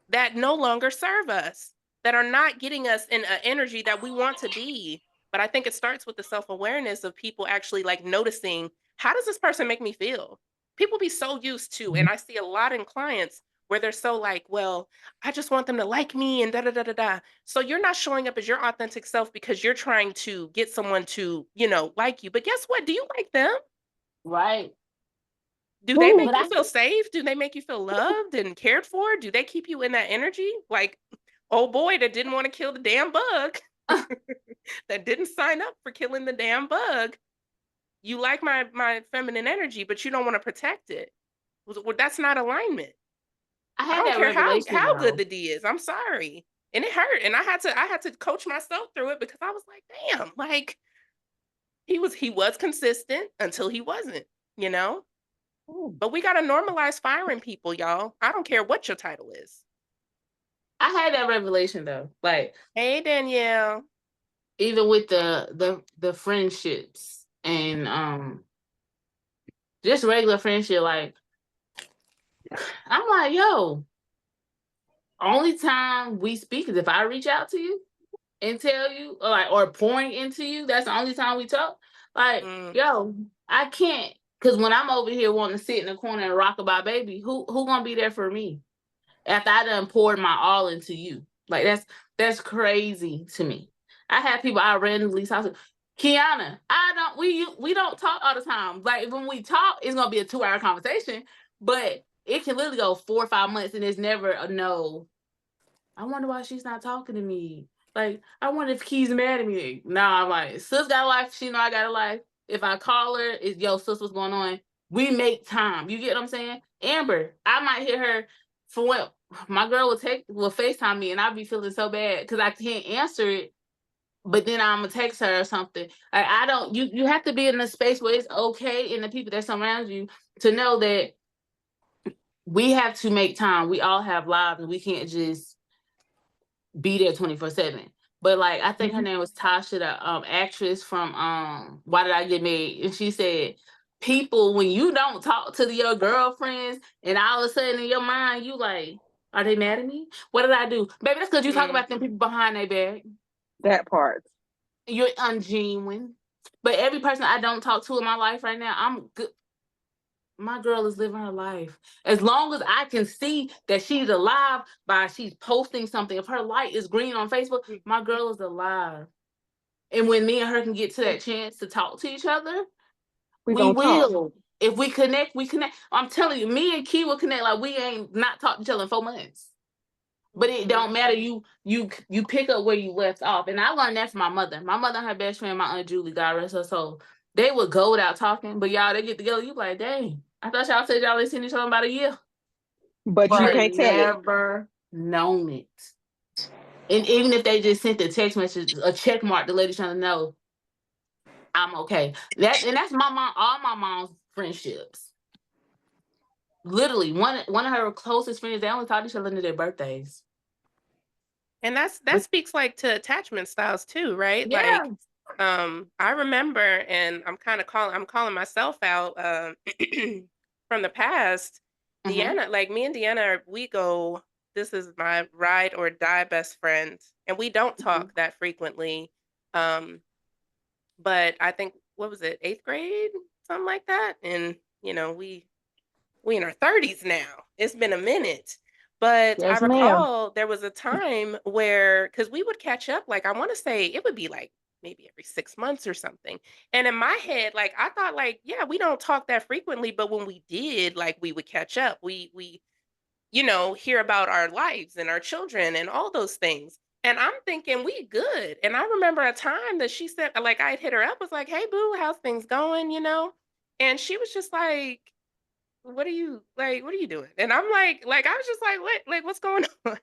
that no longer serve us, that are not getting us in an energy that we want to be. But I think it starts with the self-awareness of people actually like noticing, how does this person make me feel? People be so used to, and I see a lot in clients where they're so like, well, I just want them to like me and da da da da da. So you're not showing up as your authentic self because you're trying to get someone to, like you. But guess what? Do you like them? Right. Do they make you feel safe? Do they make you feel loved and cared for? Do they keep you in that energy? Like, oh boy, that didn't want to kill the damn bug, that didn't sign up for killing the damn bug. You like my feminine energy, but you don't want to protect it. Well, that's not alignment. I I had don't that care revelation how good though. the D is. I'm sorry. And it hurt. And I had to coach myself through it because I was like, damn, like he was consistent until he wasn't, you know? But we got to normalize firing people, y'all. I don't care what your title is. I had that revelation though. Like, hey Danielle, even with the friendships and just regular friendship, like I'm like, yo, only time we speak is if I reach out to you and tell you, or point into you. That's the only time we talk. Like, yo, I can't, because when I'm over here wanting to sit in the corner and rock about baby, who gonna be there for me after I done poured my all into you? Like that's crazy to me. I have people I randomly talk to. Kiana, we don't talk all the time. Like when we talk, it's gonna be a 2-hour conversation, but it can literally go 4 or 5 months and there's never a no. I wonder why she's not talking to me. Like, I wonder if Key's mad at me. Nah, I'm like, sis got a life. She know I got a life. If I call her, it's, yo, sis, what's going on? We make time. You get what I'm saying? Amber, I might hit her for when my girl will FaceTime me and I'll be feeling so bad because I can't answer it. But then I'm gonna text her or something. Like, I don't, you have to be in a space where it's okay and the people that surround you to know that we have to make time. We all have lives and we can't just be there 24/7. But like I think her name was Tasha, the actress from Why Did I Get Married? And she said, people, when you don't talk to your girlfriends and all of a sudden in your mind you like, are they mad at me? What did I do? Baby, that's because you talk about them people behind their back. That part. You're ungenuine. But every person I don't talk to in my life right now, I'm good. My girl is living her life. As long as I can see that she's alive by she's posting something, if her light is green on Facebook, my girl is alive. And when me and her can get to that chance to talk to each other, we will. Talk. If we connect, we connect. I'm telling you, me and Key will connect like we ain't not talked to each other in 4 months. But it don't matter. You pick up where you left off. And I learned that from my mother. My mother and her best friend, my Aunt Julie, God rest her soul. They would go without talking, but y'all, they get together. You like, dang, I thought y'all said y'all ain't seen each other in about a year. But you can't tell it. Never known it. And even if they just sent a text message, a check mark to let each other know, I'm okay. That's my mom, all my mom's friendships. Literally, one of her closest friends, they only talk to each other on their birthdays. And that speaks like to attachment styles too, right? Yeah. Like, I remember, and I'm calling myself out from the past. Deanna, like me and Deanna, this is my ride or die best friend, and we don't talk that frequently. But I think, what was it, 8th grade, something like that, and we in our 30s now. It's been a minute. But I Yes, ma'am. recall there was a time where, because we would catch up, like I want to say it would be like maybe every 6 months or something. And in my head, like I thought, like, yeah, we don't talk that frequently, but when we did, like we would catch up. We hear about our lives and our children and all those things. And I'm thinking we good. And I remember a time that she said, like, I hit her up, was like, hey boo, how's things going? And she was just like, what are you doing? And I'm like, I was just like, what's going on?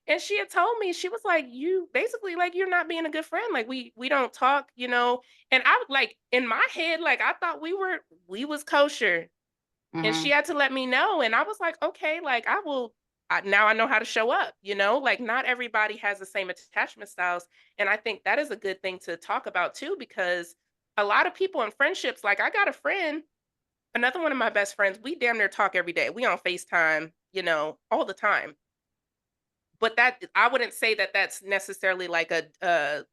And she had told me, she was like, you basically, like, you're not being a good friend. Like we don't talk. And I, like, in my head, like I thought we was kosher. And she had to let me know. And I was like, okay, like now I know how to show up, like not everybody has the same attachment styles. And I think that is a good thing to talk about too, because a lot of people in friendships, like I got a friend, another one of my best friends, we damn near talk every day. We on FaceTime, all the time. But that, I wouldn't say that that's necessarily like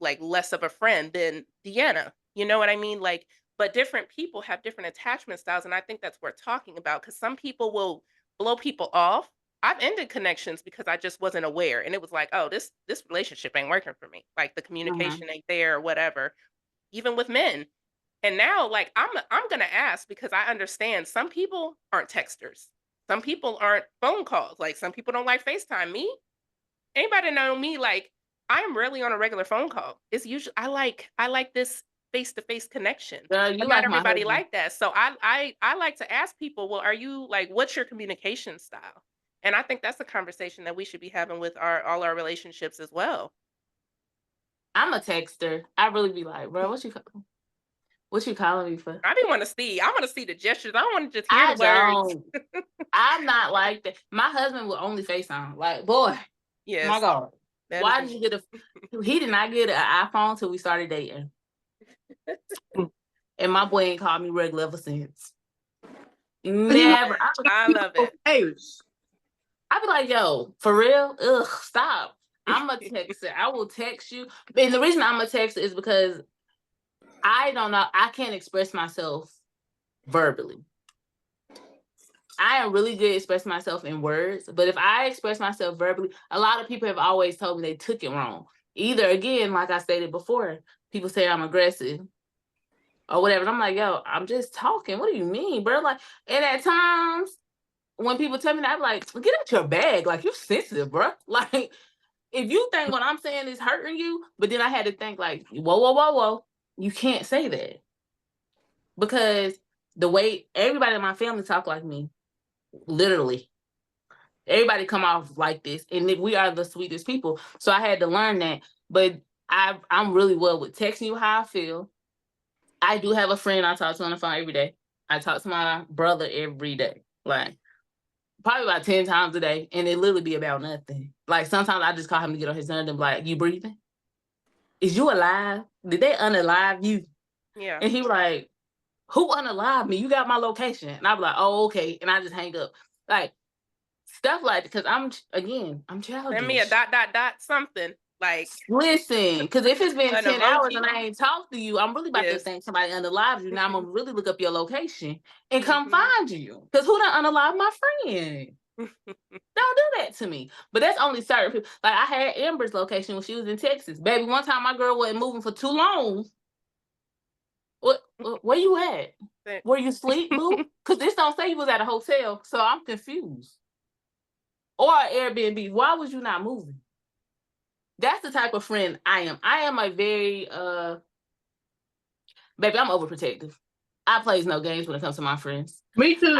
like less of a friend than Deanna. You know what I mean? Like, but different people have different attachment styles, and I think that's what we're talking about. Because some people will blow people off. I've ended connections because I just wasn't aware, and it was like, oh, this relationship ain't working for me. Like the communication ain't there, or whatever. Even with men. And now, like, I'm gonna ask, because I understand some people aren't texters. Some people aren't phone calls. Like some people don't like FaceTime. Me, anybody know me, like I am rarely on a regular phone call. It's usually I like this face-to-face connection. Girl, But you not like my everybody husband. like that. So I like to ask people, well, are you like, what's your communication style? And I think that's a conversation that we should be having with all our relationships as well. I'm a texter. I really be like, bro, what you calling me for? I want to see the gestures. I don't want to just hear I the words. don't. I'm not like that. My husband will only FaceTime. Like, boy, Yes. my God. That Why is did you get he did not get an iPhone till we started dating. And my boy ain't called me regular ever since. Never. I love it. I be like, yo, for real? Ugh, stop. I'm a texter. I will text you. And the reason I'm a texter is because I don't know. I can't express myself verbally. I am really good at expressing myself in words, but if I express myself verbally, a lot of people have always told me they took it wrong. Either, again, like I stated before, people say I'm aggressive or whatever. And I'm like, yo, I'm just talking. What do you mean, bro? Like, and at times when people tell me that, I'm like, get out your bag. Like, you're sensitive, bro. Like, if you think what I'm saying is hurting you, but then I had to think like, whoa. You can't say that. Because the way everybody in my family talk like me, literally. Everybody come off like this, and we are the sweetest people. So I had to learn that. But I'm really well with texting you how I feel. I do have a friend I talk to on the phone every day. I talk to my brother every day, like probably about 10 times a day, and it literally be about nothing. Like sometimes I just call him to get on his nerves and be like, "You breathing? Is you alive? Did they unalive you?" Yeah. And he was like, "Who unalive me? You got my location." And I be like, "Oh, okay." And I just hang up. Like stuff like, because I'm childish. Send me a ... something. Like, listen, because if it's been an 10 hours emoji. and I ain't talked to you, I'm really about to Yes. think somebody unalived you. Now I'm gonna really look up your location and come find you. Because who done unalive my friend? Don't do that to me. But that's only certain people. Like I had Amber's location when she was in Texas. Baby, one time my girl wasn't moving for too long. Where you at? Where you sleep, boo? Because this don't say you was at a hotel, so I'm confused. or Airbnb. Why was you not moving? That's the type of friend I am. I am a very baby, I'm overprotective. I plays no games when it comes to my friends. Me too.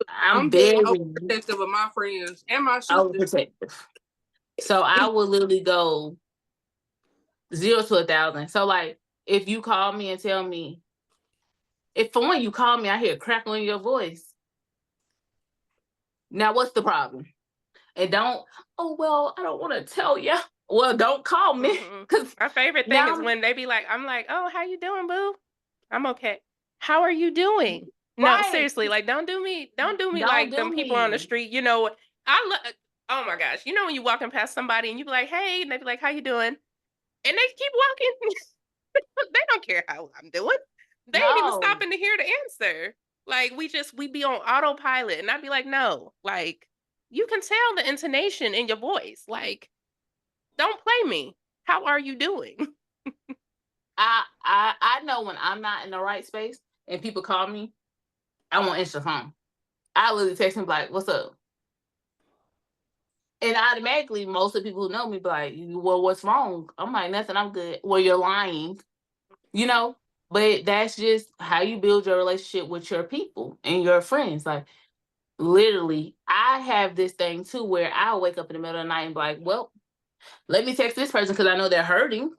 I'm very very overprotective of my friends and my sisters. overprotective. So I will literally go 0 to 1,000. So like, if you call me and tell me, if for one you call me, I hear a crackle in your voice. Now what's the problem? And don't, oh well, I don't want to tell you. Well, don't call me. Cause my favorite thing is when they be like, I'm like, oh, how you doing, boo? I'm okay. How are you doing? No, right. seriously, like don't do me Don't like do them people on the me. street. You know, oh my gosh, you know when you walking past somebody and you be like, hey, and they be like, how you doing? And they keep walking. They don't care how I'm doing. They ain't even No. stopping to hear the answer. Like we be on autopilot, and I'd be like, no, like you can tell the intonation in your voice. Like, don't play me. How are you doing? I know when I'm not in the right space and people call me, I won't answer the phone. I literally text him like, what's up? And automatically, most of the people who know me be like, well, what's wrong? I'm like, nothing, I'm good. Well, you're lying, you know? But that's just how you build your relationship with your people and your friends. Like, literally, I have this thing too where I'll wake up in the middle of the night and be like, well, let me text this person because I know they're hurting.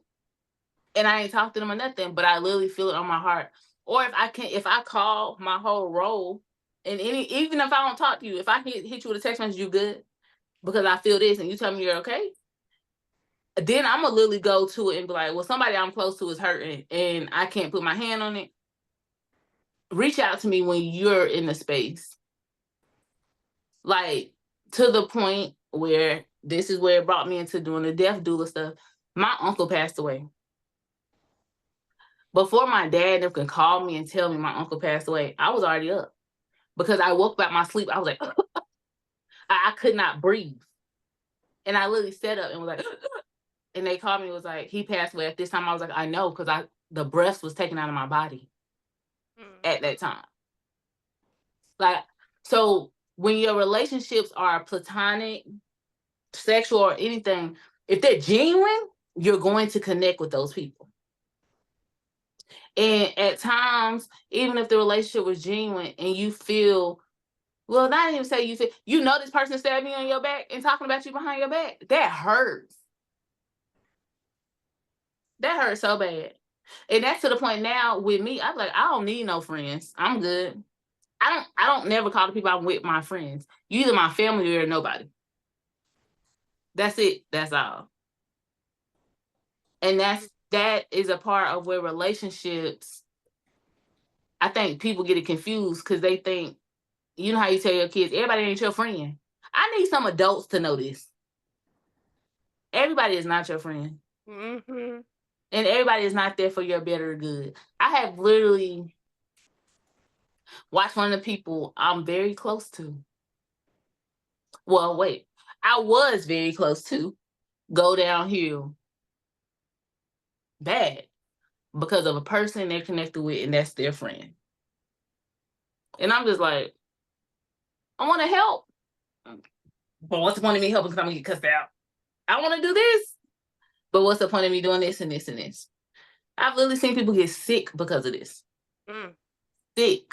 And I ain't talked to them or nothing, but I literally feel it on my heart. Or if I call my whole role, and even if I don't talk to you, if I hit you with a text message, you good? Because I feel this and you tell me you're okay, then I'm gonna literally go to it and be like, well, somebody I'm close to is hurting and I can't put my hand on it. Reach out to me when you're in the space. Like, to the point where this is where it brought me into doing the death doula stuff. My uncle passed away. Before my dad can call me and tell me my uncle passed away, I was already up. Because I woke up out my sleep, I was like, I could not breathe. And I literally sat up and was like, and they called me and was like, he passed away at this time. I was like, I know, because the breath was taken out of my body at that time. Like, so when your relationships are platonic, sexual, or anything, if they're genuine, you're going to connect with those people. And at times, even if the relationship was genuine and you feel, well, not even say you feel, you know this person stabbed you on your back and talking about you behind your back, that hurts. That hurts so bad. And that's to the point now with me, I'm like, I don't need no friends. I'm good. I don't never call the people I'm with my friends. You either my family or nobody. That's it. That's all. And that is a part of where relationships, I think people get it confused because they think, you know how you tell your kids, everybody ain't your friend. I need some adults to know this. Everybody is not your friend. Mm-hmm. And everybody is not there for your better good. I have literally watched one of the people I'm very close to. Well, wait, I was very close to go downhill bad because of a person they're connected with and that's their friend. And I'm just like, I want to help. But what's the point of me helping because I'm going to get cussed out? I want to do this. But what's the point of me doing this and this and this? I've literally seen people get sick because of this. Sick.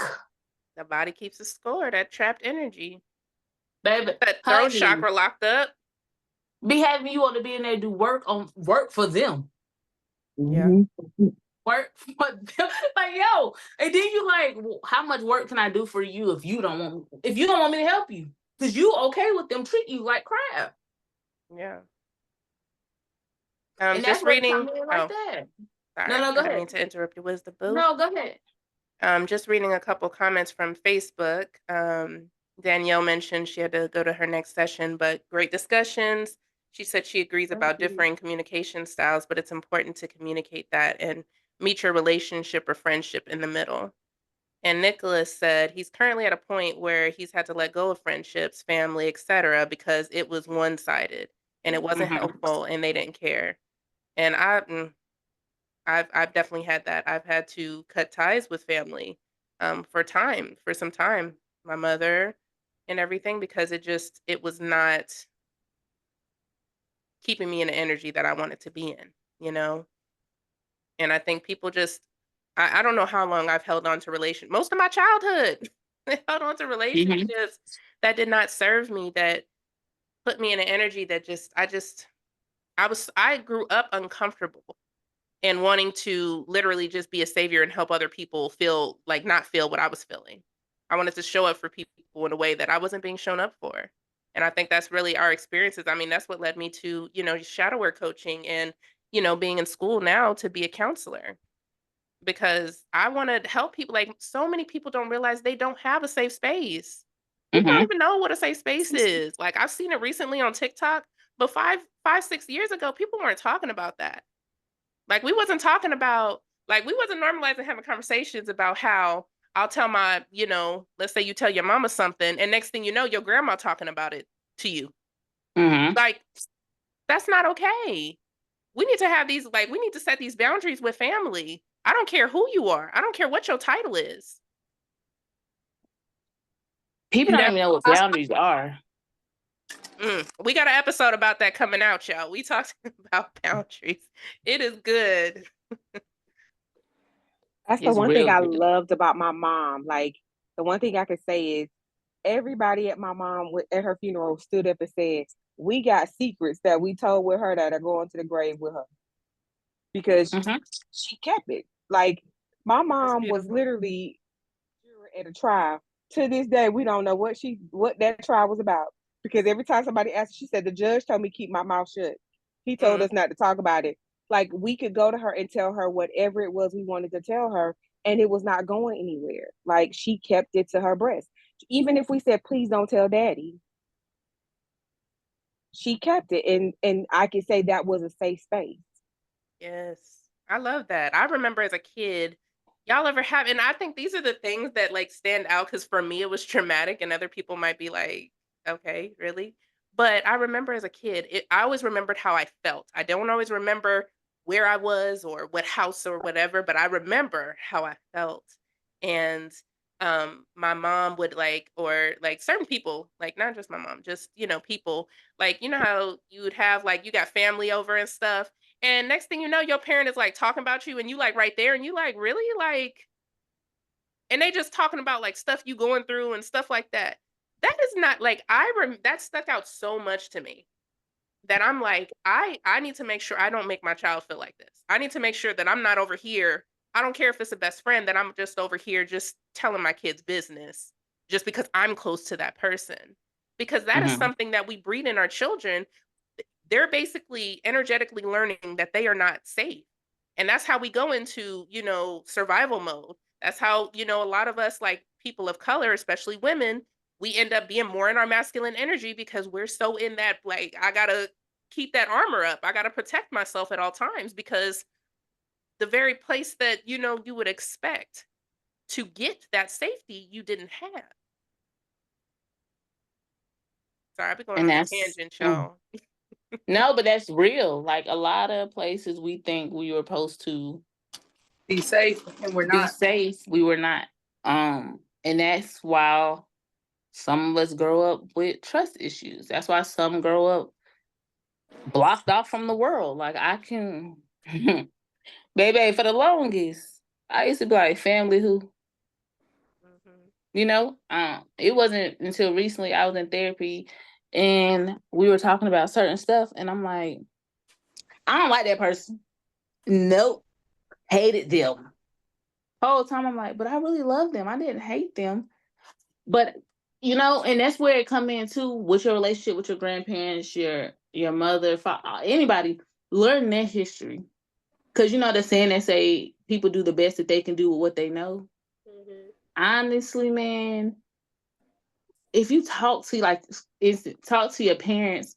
The body keeps a score, that trapped energy. Baby, that throat chakra locked up. Be having you want to be in there do work for them. Yeah. Work for them. Like, yo. And then you like, well, how much work can I do for you if you don't want me to help you? Because you okay with them treating you like crap. Yeah. And Just that's what reading. Like that. Sorry, No, go I didn't ahead. mean to interrupt your wisdom, boo. No, go ahead. Just reading a couple comments from Facebook. Danielle mentioned she had to go to her next session, but great discussions. She said she agrees about differing communication styles, but it's important to communicate that and meet your relationship or friendship in the middle. And Nicholas said he's currently at a point where he's had to let go of friendships, family, etc., because it was one-sided and it wasn't helpful and they didn't care. And I've definitely had that. I've had to cut ties with family for some time. My mother and everything because it was not keeping me in the energy that I wanted to be in, you know? And I think people just I don't know how long I've held on to most of my childhood. I held on to relationships that did not serve me, that put me in an energy that I grew up uncomfortable and wanting to literally just be a savior and help other people not feel what I was feeling. I wanted to show up for people in a way that I wasn't being shown up for. And I think that's really our experiences. I mean, that's what led me to, shadow work coaching and, being in school now to be a counselor because I want to help people. Like so many people don't realize they don't have a safe space. People don't even know what a safe space is. Like I've seen it recently on TikTok, but 6 years ago, people weren't talking about that. Like we wasn't talking about, like we wasn't normalizing having conversations about how I'll tell let's say you tell your mama something, and next thing you know, your grandma talking about it to you. Like that's not okay. We need to have we need to set these boundaries with family. I don't care who you are. I don't care what your title is. People don't even know what boundaries are. We got an episode about that coming out, y'all. We talked about boundaries. It is good. That's the one thing I loved about my mom. Like the one thing I could say is everybody at my mom at her funeral stood up and said, "We got secrets that we told with her that are going to the grave with her," because she kept it. Like my mom was literally at a trial. To this day, we don't know what that trial was about because every time somebody asked, she said the judge told me keep my mouth shut. He told us not to talk about it. Like we could go to her and tell her whatever it was we wanted to tell her, and it was not going anywhere. Like she kept it to her breast. Even if we said, "Please don't tell Daddy," she kept it, and I can say that was a safe space. Yes, I love that. I remember as a kid, y'all ever have, and I think these are the things that like stand out because for me it was traumatic, and other people might be like, "Okay, really?" But I remember as a kid, I always remembered how I felt. I don't always remember where I was or what house or whatever, but I remember how I felt. And my mom would or like certain people, like not just my mom, just people, like how you would have you got family over and stuff, and next thing you know, your parent is like talking about you and you like right there and you like, really? And they just talking about like stuff you going through and stuff like that. That is not like that stuck out so much to me that I'm like, I need to make sure I don't make my child feel like this. I need to make sure that I'm not over here. I don't care if it's a best friend, that I'm just over here just telling my kids business just because I'm close to that person. Because that is something that we breed in our children. They're basically energetically learning that they are not safe. And that's how we go into, survival mode. That's how, a lot of us, like people of color, especially women, we end up being more in our masculine energy because we're so in that, like, I gotta keep that armor up. I gotta protect myself at all times because the very place that, you would expect to get that safety, you didn't have. Sorry, I've been going on a tangent, y'all. No, but that's real. Like a lot of places we think we were supposed to be safe and we're not. Be safe, we were not. And that's why some of us grow up with trust issues. That's why some grow up blocked off from the world. Like I can baby, for the longest, I used to be like family who it wasn't until recently I was in therapy and we were talking about certain stuff and I'm like, I don't like that person. Nope. Hated them. Whole time I'm like, but I really love them. I didn't hate them. But and that's where it come in too with your relationship with your grandparents, your mother, father, anybody. Learn their history. Cause the saying that say people do the best that they can do with what they know. Honestly, man, if you talk to your parents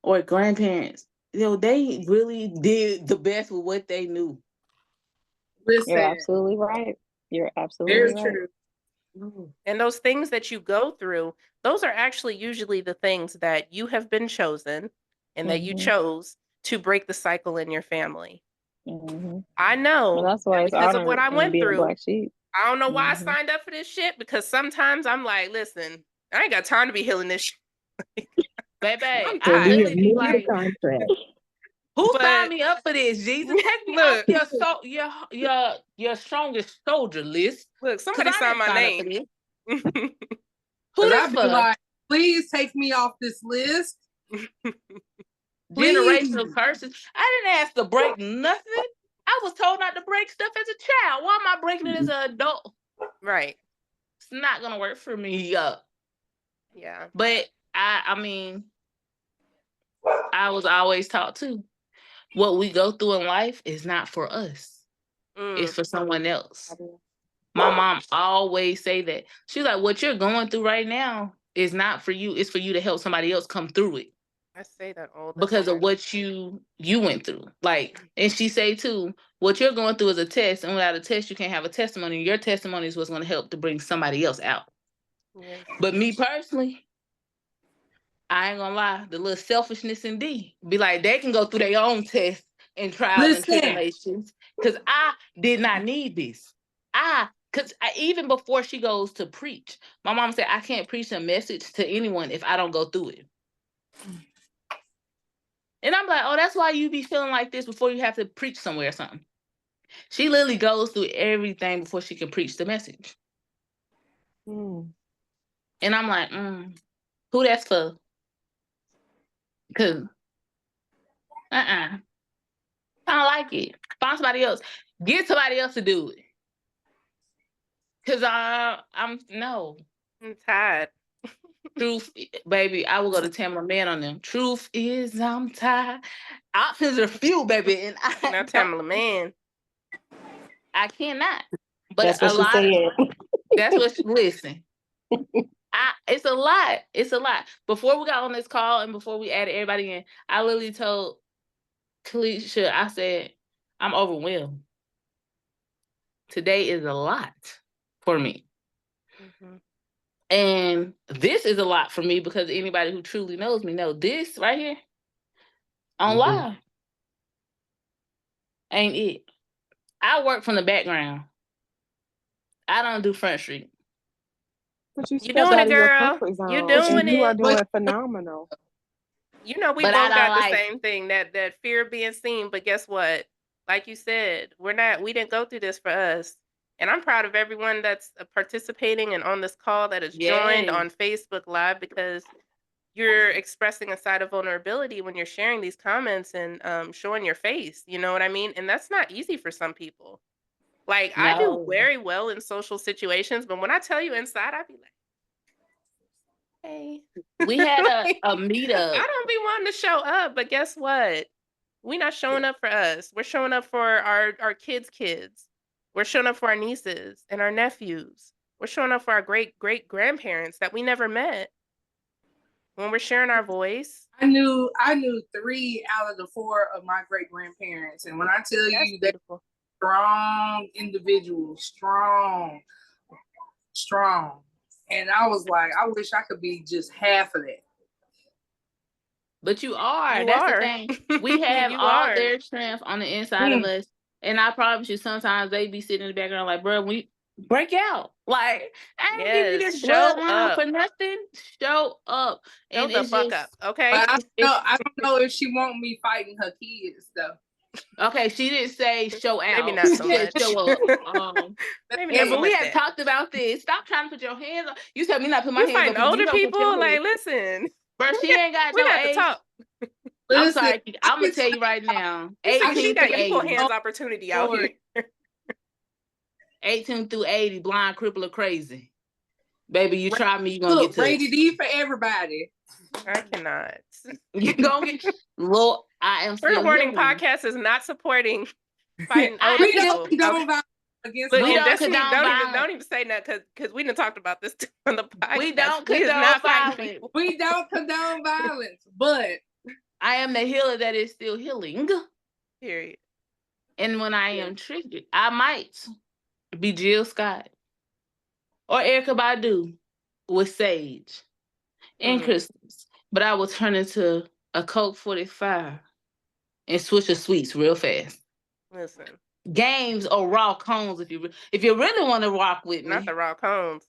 or grandparents, they really did the best with what they knew. You're absolutely right. You're absolutely very right. true. And those things that you go through, those are actually usually the things that you have been chosen and that you chose to break the cycle in your family. I know Well, that's why it's because of what I went being a through. black sheep. I don't know why I signed up for this shit because sometimes I'm like, listen, I ain't got time to be healing this shit. Baby, I'm I tired. literally be the like, contract. who But- signed me up for this? Jesus, take me off your strongest soldier list. Look, somebody I signed didn't my sign up for name. this. Who this I'd be for? like, please take me off this list. Generational curses. I didn't ask to break nothing. I was told not to break stuff as a child. Why am I breaking it as an adult? Right. It's not gonna work for me. Yeah. But I mean, I was always taught too. What we go through in life is not for us. It's for someone else. My mom always say that. She's like, what you're going through right now is not for you. It's for you to help somebody else come through it. I say that all the because time. of what you went through. Like, and she say too, what you're going through is a test, and without a test, you can't have a testimony. Your testimony is what's going to help to bring somebody else out. Yes. But me personally, I ain't gonna lie, the little selfishness in D be like, they can go through their own tests and trials and tribulations, because I did not need this. Because even before she goes to preach, my mom said, I can't preach a message to anyone if I don't go through it. And I'm like, oh, that's why you be feeling like this before you have to preach somewhere or something. She literally goes through everything before she can preach the message. And I'm like, who that's for? Because, I don't like it. Find somebody else. Get somebody else to do it. Because I'm tired. Truth, baby, I will go to Tamla Man on them. Truth is, I'm tired. Options are few, baby. And Now Tamla Man. I cannot. But that's what a she lot said. That's what listen. It's a lot. It's a lot. Before we got on this call and before we added everybody in, I literally told Keleisha, I said, I'm overwhelmed. Today is a lot for me. And this is a lot for me because anybody who truly knows me know this right here on live ain't it. I work from the background. I don't do Front Street. But you doing it, out of your girl. comfort zone, You're doing you are it. doing phenomenal. You know, we But both got the like- same thing, that fear of being seen. But guess what? Like you said, we didn't go through this for us. And I'm proud of everyone that's participating and on this call that is joined on Facebook Live, because you're expressing a side of vulnerability when you're sharing these comments and showing your face. You know what I mean? And that's not easy for some people. Like, I do very well in social situations, but when I tell you inside, I be like, hey. We had a meetup. I don't be wanting to show up, but guess what? We're not showing up for us. We're showing up for our kids' kids. We're showing up for our nieces and our nephews. We're showing up for our great-great-grandparents that we never met. When we're sharing our voice. I knew 3 out of the 4 of my great-grandparents. And when I tell you they're strong individuals, strong. And I was like, I wish I could be just half of that. But you are. That's the thing. We have all their strength on the inside of us. And I promise you, sometimes they be sitting in the background like, bro, we break out. Like, I ain't give you this bloodline for nothing. Show up. And it's fuck up, okay? But I don't know if she want me fighting her kids, though. Okay, she didn't say show out. Maybe not so she said much. Show up. But we have talked about this. Stop trying to put your hands on. You said me not put my hands on older people. Like, listen. But she ain't got no age. Talk. I'm sorry. I'm gonna tell you right now. 18 got equal hands opportunity out here. 18 through 80, blind, cripple, or crazy. Baby, you try me, you're gonna get to rated E for everybody. I cannot. You're gonna get Lord, I am Trigger Warning Podcast is not supporting fighting older people. Don't even say that, because we done talked about this on the podcast. We don't condone violence. We don't condone violence, but I am the healer that is still healing. Period. And when I am triggered, I might be Jill Scott or Erykah Badu with Sage and crystals, but I will turn into a Coke 45 and switch of sweets real fast. Listen, games or raw cones if you really want to rock with me. Not the raw cones.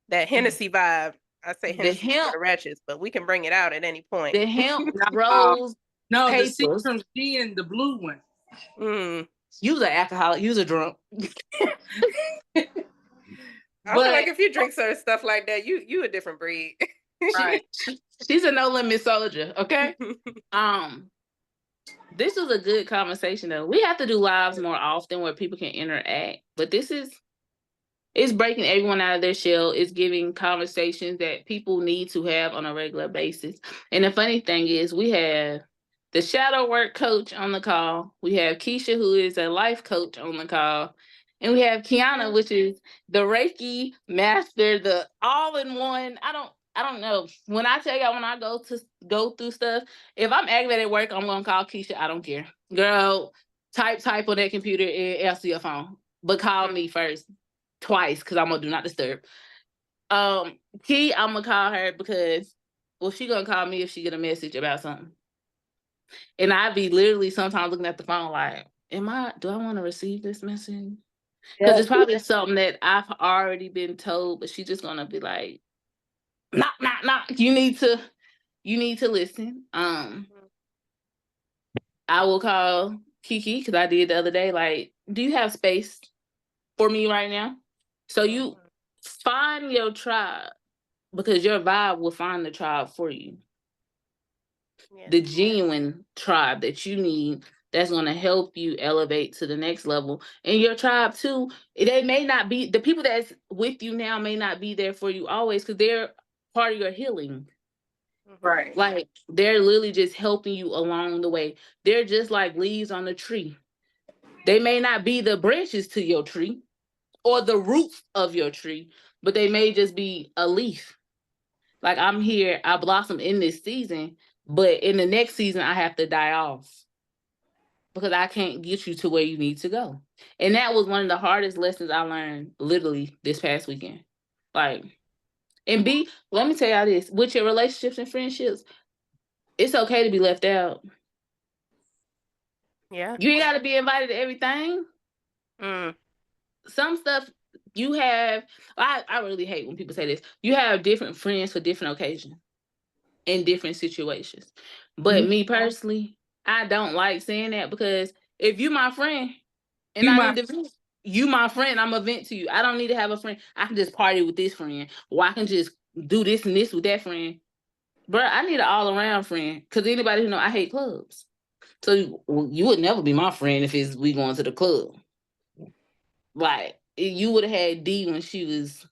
That Hennessy vibe. I say the Hennessy's for hemp, the wretches, but we can bring it out at any point. the hemp rose No, the papers. Seagram's gin, the blue one. You's an alcoholic. You's a drunk. I feel like if you drink certain stuff like that, you a different breed. Right. She's a no limit soldier. Okay. This was a good conversation though. We have to do lives more often where people can interact. But it's breaking everyone out of their shell. It's giving conversations that people need to have on a regular basis. And the funny thing is, we have the shadow work coach on the call. We have Keisha, who is a life coach, on the call. And we have Kiana, which is the Reiki master, the all-in-one. I don't know. When I tell y'all, when I go through stuff, if I'm aggravated at work, I'm gonna call Keisha. I don't care. Girl, type on that computer and answer your phone. But call me first. Twice, because I'm gonna do not disturb. Key, I'm gonna call her because she gonna call me if she get a message about something. And I be literally sometimes looking at the phone like, do I want to receive this message? Because it's probably something that I've already been told, but she's just gonna be like, knock. You need to listen. I will call Kiki because I did the other day. Like, do you have space for me right now? So you find your tribe because your vibe will find the tribe for you. Yeah. The genuine tribe that you need that's going to help you elevate to the next level. And your tribe too, they may not be, the people that's with you now may not be there for you always because they're part of your healing. Right. Like they're literally just helping you along the way. They're just like leaves on the tree. They may not be the branches to your tree or the roots of your tree, but they may just be a leaf. Like I'm here, I blossom in this season, but in the next season, I have to die off because I can't get you to where you need to go. And that was one of the hardest lessons I learned literally this past weekend. Like, and let me tell y'all this, with your relationships and friendships, it's okay to be left out. Yeah. You ain't got to be invited to everything. Some stuff you have, I really hate when people say this. You have different friends for different occasions in different situations. But me personally, I don't like saying that because if you my friend and I need to vent, you my friend, I'm a vent to you. I don't need to have a friend. I can just party with this friend or I can just do this and this with that friend. Bro, I need an all-around friend because anybody who know I hate clubs. So you would never be my friend if we going to the club. Like, you would have had D when she was,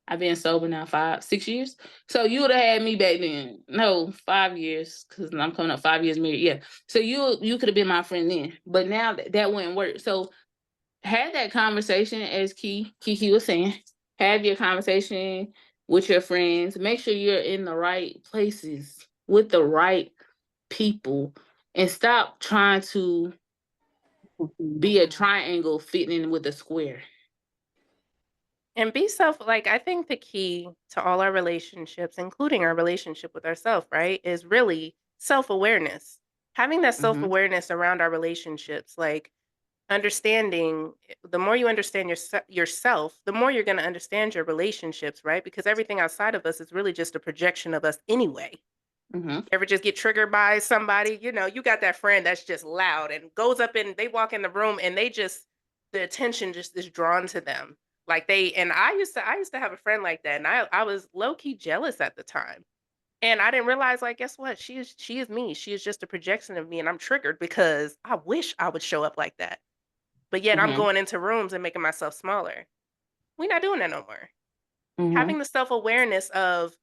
I've been sober now 6 years. So you would have had me back then. No, 5 years, because I'm coming up 5 years married. Yeah. So you could have been my friend then. But now that wouldn't work. So have that conversation, as Kiki was saying. Have your conversation with your friends. Make sure you're in the right places with the right people. And stop trying to be a triangle fitting in with a square. And be I think the key to all our relationships, including our relationship with ourselves, right, is really self-awareness. Having that self-awareness around our relationships, like understanding, the more you understand yourself, the more you're going to understand your relationships, right? Because everything outside of us is really just a projection of us anyway. Ever just get triggered by somebody? You got that friend that's just loud and goes up and they walk in the room and the attention just is drawn to them. And I used to have a friend like that, and I was low-key jealous at the time. And I didn't realize, guess what? She is me. She is just a projection of me, and I'm triggered because I wish I would show up like that. But yet I'm going into rooms and making myself smaller. We're not doing that no more. Having the self-awareness of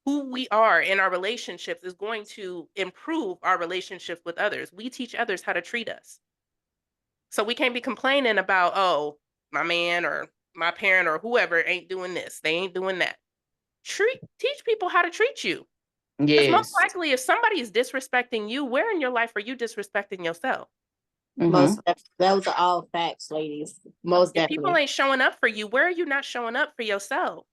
who we are in our relationships is going to improve our relationships with others. We teach others how to treat us. So we can't be complaining about, oh, my man or my parent or whoever ain't doing this. They ain't doing that. Teach people how to treat you. Yes. Most likely, if somebody is disrespecting you, where in your life are you disrespecting yourself? Most those are all facts, ladies. Most definitely. If people ain't showing up for you, where are you not showing up for yourself?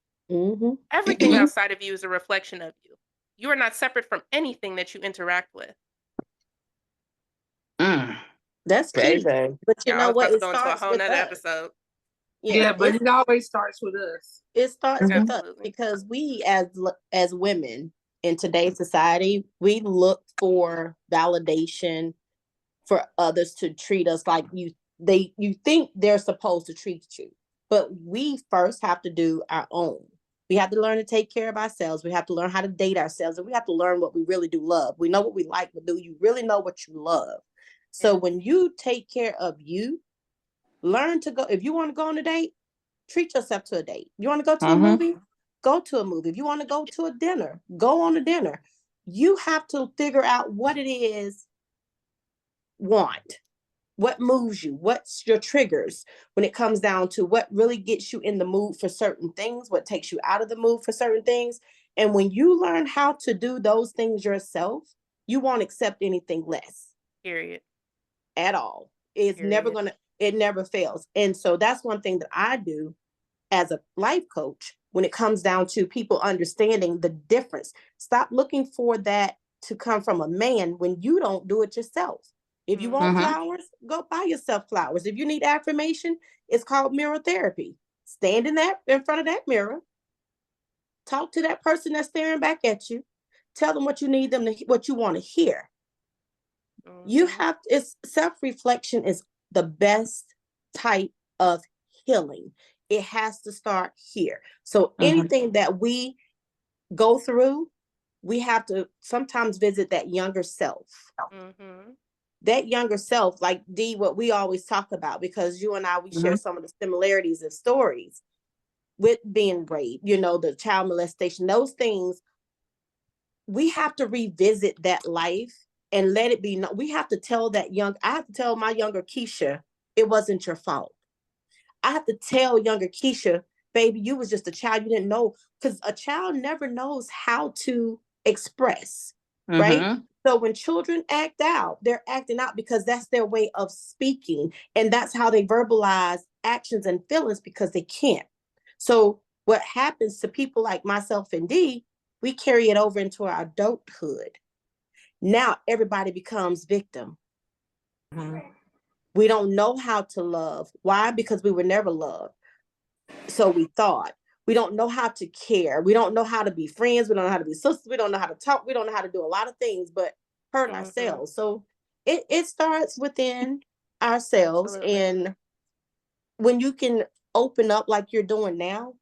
Everything outside of you is a reflection of you. You are not separate from anything that you interact with. That's key. But you know what? It starts to go into a whole nother episode. Yeah, but it always starts with us. It starts with us Absolutely. because we as women in today's society, we look for validation for others to treat us like you think they're supposed to treat you. But we first have to do our own. We have to learn to take care of ourselves. We have to learn how to date ourselves, and we have to learn what we really do love. We know what we like, but do you really know what you love? So when you take care of you, learn to go. If you want to go on a date, treat yourself to a date. You want to go to a movie? Go to a movie. If you want to go to a dinner, go on a dinner. You have to figure out what it is want. What moves you? What's your triggers when it comes down to what really gets you in the mood for certain things, what takes you out of the mood for certain things. And when you learn how to do those things yourself, you won't accept anything less. Period. At all. It's never gonna, it never fails. And so that's one thing that I do as a life coach when it comes down to people understanding the difference. Stop looking for that to come from a man when you don't do it yourself. If you want flowers, go buy yourself flowers. If you need affirmation, it's called mirror therapy. Stand in front of that mirror, talk to that person that's staring back at you, tell them what you need them to, what you want to hear. You have, it's self-reflection is the best type of healing. It has to start here. So anything that we go through, we have to sometimes visit that younger self. That younger self, like D, what we always talk about, because you and I, we share some of the similarities and stories with being raped, you know, the child molestation, those things. We have to revisit that life and let it be. We have to tell that I have to tell my younger Keisha, it wasn't your fault. I have to tell younger Keisha, baby, you was just a child. You didn't know, because a child never knows how to express, right? So when children act out, they're acting out because that's their way of speaking. And that's how they verbalize actions and feelings, because they can't. So what happens to people like myself and D, we carry it over into our adulthood. Now everybody becomes victim. We don't know how to love. Why? Because we were never loved. So we thought. We don't know how to care. We don't know how to be friends. We don't know how to be sisters. We don't know how to talk. We don't know how to do a lot of things but hurt ourselves. So it starts within ourselves. Absolutely. And when you can open up like you're doing now,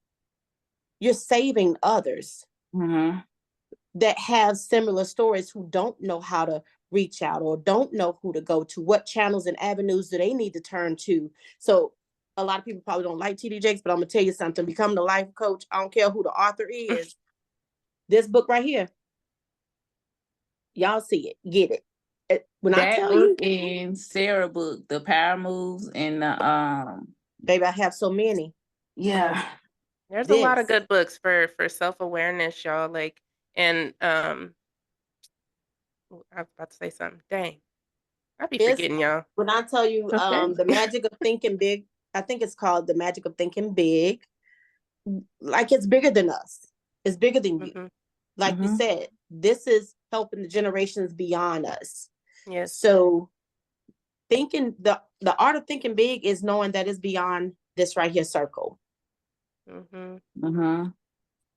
you're saving others that have similar stories, who don't know how to reach out or don't know who to go to. What channels and avenues do they need to turn to? So a lot of people probably don't like TD Jakes, but I'm gonna tell you something. Becoming a life coach, I don't care who the author is. This book right here, y'all see it, get it. When that I tell book you, and Sarah book, the power moves, and the baby, I have so many. Yeah. There's a lot of good books for self-awareness, y'all. Like, and I was about to say something. Dang. I be forgetting, y'all. When I tell you the magic of thinking big, I think it's called The Magic of Thinking Big. Like, it's bigger than us. It's bigger than you. Like you said, this is helping the generations beyond us. Yes. So thinking, the art of thinking big is knowing that it's beyond this right here circle.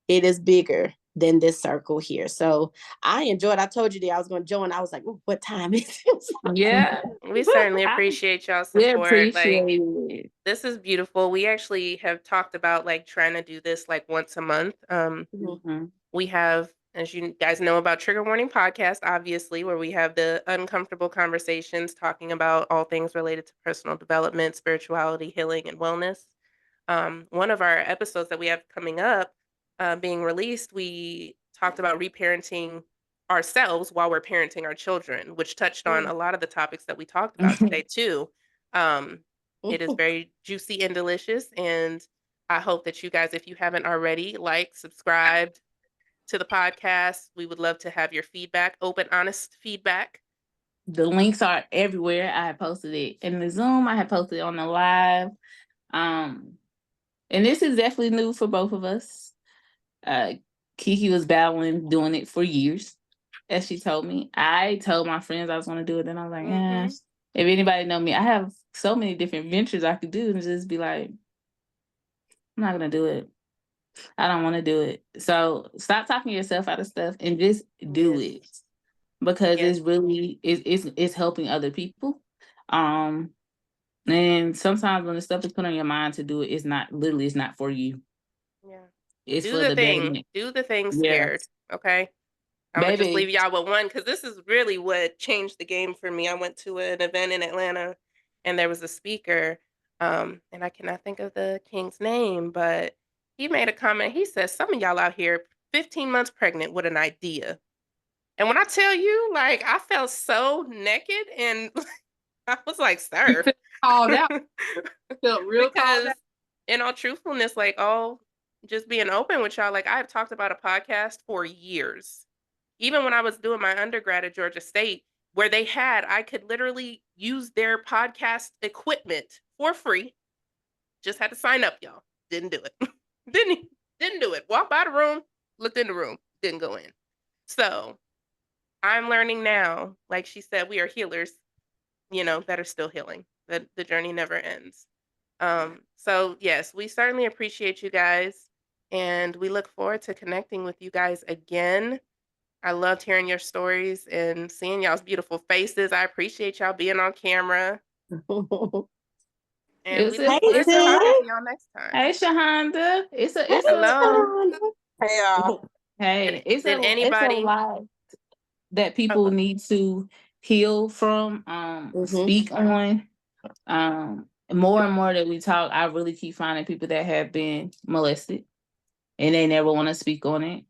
It is bigger than this circle here. So I enjoyed. I told you that I was going to join. I was like, what time is it? Yeah. We certainly appreciate y'all's support. We appreciate it. This is beautiful. We actually have talked about like trying to do this like once a month. We have, as you guys know, about Trigger Warning Podcast, obviously, where we have the uncomfortable conversations talking about all things related to personal development, spirituality, healing, and wellness. One of our episodes that we have coming up, being released, we talked about reparenting ourselves while we're parenting our children, which touched on a lot of the topics that we talked about today too. It is very juicy and delicious, and I hope that you guys, if you haven't already, like, subscribed to the podcast. We would love to have your feedback, open, honest feedback. The links are everywhere. I have posted it in the Zoom. I have posted it on the live. And this is definitely new for both of us. Kiki was battling doing it for years, as she told me. I told my friends I was going to do it, and I was like, if anybody know me, I have so many different ventures I could do, and just be like, I'm not going to do it. I don't want to do it. So stop talking yourself out of stuff and just do it, because it's really it's helping other people. And sometimes when the stuff is put on your mind to do it, it's not for you. Yeah. It's Do for the the thing. betterment. Do the thing Yeah. scared. Okay. I'm gonna just Baby. leave y'all with one, because this is really what changed the game for me. I went to an event in Atlanta, and there was a speaker, and I cannot think of the king's name, but he made a comment. He says, "Some of y'all out here 15 months pregnant with an idea." And when I tell you, like, I felt so naked, and I was like, "Sir." Called out. Felt real called out. Because in all truthfulness, like, just being open with y'all, like, I've talked about a podcast for years. Even when I was doing my undergrad at Georgia State, where I could literally use their podcast equipment for free. Just had to sign up, y'all. Didn't do it. Didn't do it. Walked by the room, looked in the room, didn't go in. So I'm learning now, like she said, we are healers, that are still healing. That the journey never ends. So yes, we certainly appreciate you guys, and we look forward to connecting with you guys again. I loved hearing your stories and seeing y'all's beautiful faces. I appreciate y'all being on camera. And we look forward to talking to y'all next time. Hey, Shahonda. It's a Hello. Hey, y'all. Hey, it's a anybody lot that people need to heal from, speak on. More and more that we talk, I really keep finding people that have been molested and they never want to speak on it.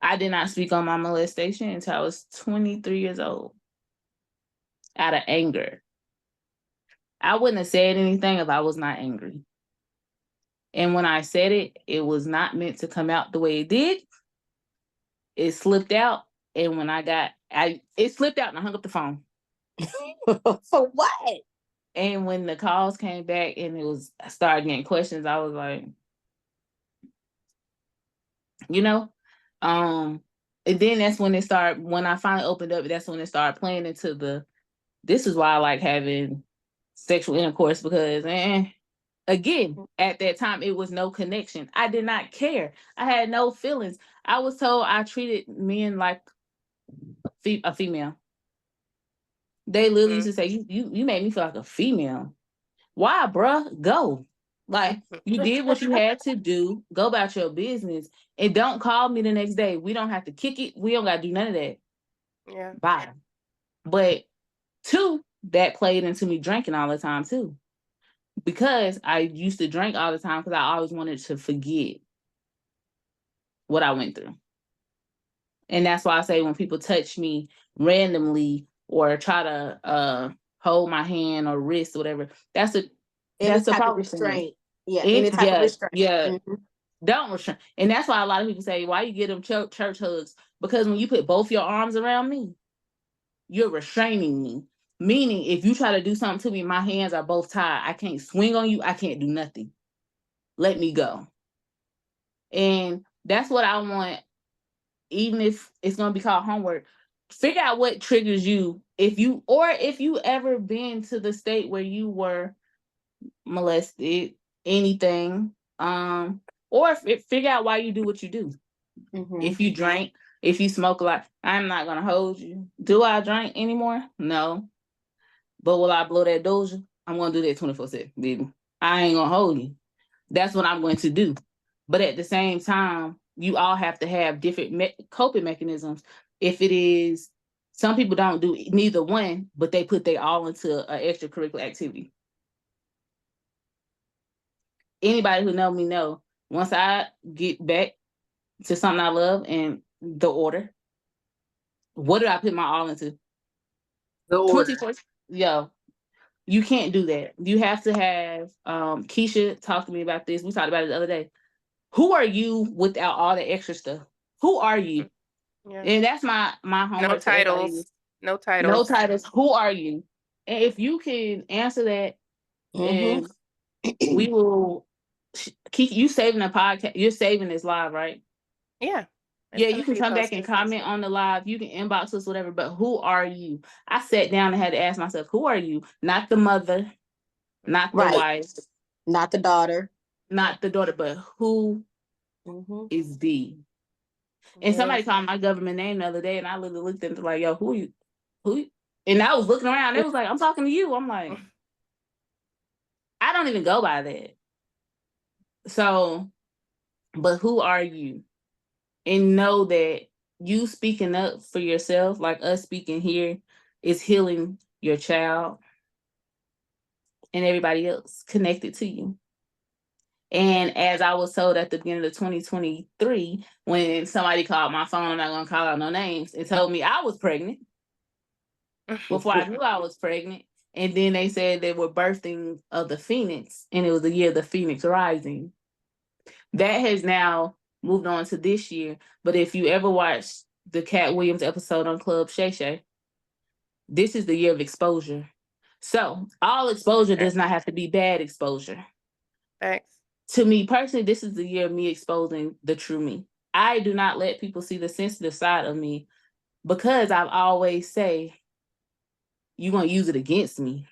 I did not speak on my molestation until I was 23 years old, out of anger. I wouldn't have said anything if I was not angry. And when I said it, it was not meant to come out the way it did. It slipped out. And when it slipped out and I hung up the phone. For what? And when the calls came back and I started getting questions, I was like, and then that's when when I finally opened up, that's when it started playing into this is why I like having sexual intercourse, because, again, at that time, it was no connection. I did not care. I had no feelings. I was told I treated men like a female. They literally used to say, you made me feel like a female. Why, bruh? Go. Like, you did what you had to do. Go about your business. And don't call me the next day. We don't have to kick it. We don't got to do none of that. Yeah. Bye. But 2, that played into me drinking all the time, too. Because I used to drink all the time because I always wanted to forget what I went through. And that's why I say when people touch me randomly or try to hold my hand or wrist or whatever, that's a restraint. Yeah, any type of restraint. Yeah. Mm-hmm. Don't restrain. And that's why a lot of people say, why you get them church hugs? Because when you put both your arms around me, you're restraining me. Meaning, if you try to do something to me, my hands are both tied. I can't swing on you. I can't do nothing. Let me go. And that's what I want, even if it's going to be called homework. Figure out what triggers you. If you ever been to the state where you were molested, anything, or figure out why you do what you do. Mm-hmm. If you drink, if you smoke a lot, I'm not going to hold you. Do I drink anymore? No. But will I blow that doja? I'm going to do that 24/7, baby. I ain't going to hold you. That's what I'm going to do. But at the same time, you all have to have different coping mechanisms. If it is, some people don't do neither one, but they put their all into an extracurricular activity. Anybody who know me know, once I get back to something I love and the order, what do I put my all into? The order. Yo, you can't do that. You have to have, Keisha talked to me about this. We talked about it the other day. Who are you without all the extra stuff? Who are you? Yeah. And that's my homework. No titles. No titles. No titles. Who are you? And if you can answer that, and we will keep you saving the podcast. You're saving this live, right? Yeah. Yeah, you can come back and comment on the live. You can inbox us, whatever. But who are you? I sat down and had to ask myself, who are you? Not the mother, not the wife, not the daughter, not the daughter, but who is D? And somebody called my government name the other day, and I literally looked at them like, yo, who you? And I was looking around. It was like, I'm talking to you. I'm like, I don't even go by that. So, but who are you? And know that you speaking up for yourself, like us speaking here, is healing your child and everybody else connected to you. And as I was told at the beginning of 2023, when somebody called my phone, I'm not going to call out no names, and told me I was pregnant before I knew I was pregnant. And then they said they were birthing of the Phoenix, and it was the year of the Phoenix rising. That has now moved on to this year. But if you ever watched the Cat Williams episode on Club Shay Shay, this is the year of exposure. So all exposure does not have to be bad exposure. Thanks. To me personally, this is the year of me exposing the true me. I do not let people see the sensitive side of me, because I've always say, you're going to use it against me.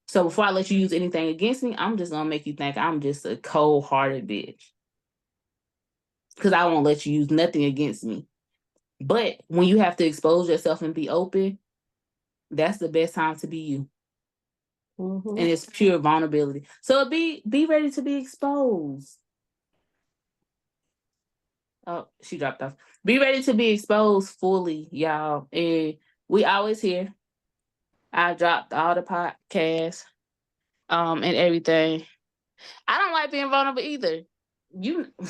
So before I let you use anything against me, I'm just going to make you think I'm just a cold-hearted bitch. Because I won't let you use nothing against me. But when you have to expose yourself and be open, that's the best time to be you. And it's pure vulnerability. So be ready to be exposed. Oh, she dropped off. Be ready to be exposed fully, y'all. And we always here. I dropped all the podcasts, and everything. I don't like being vulnerable either.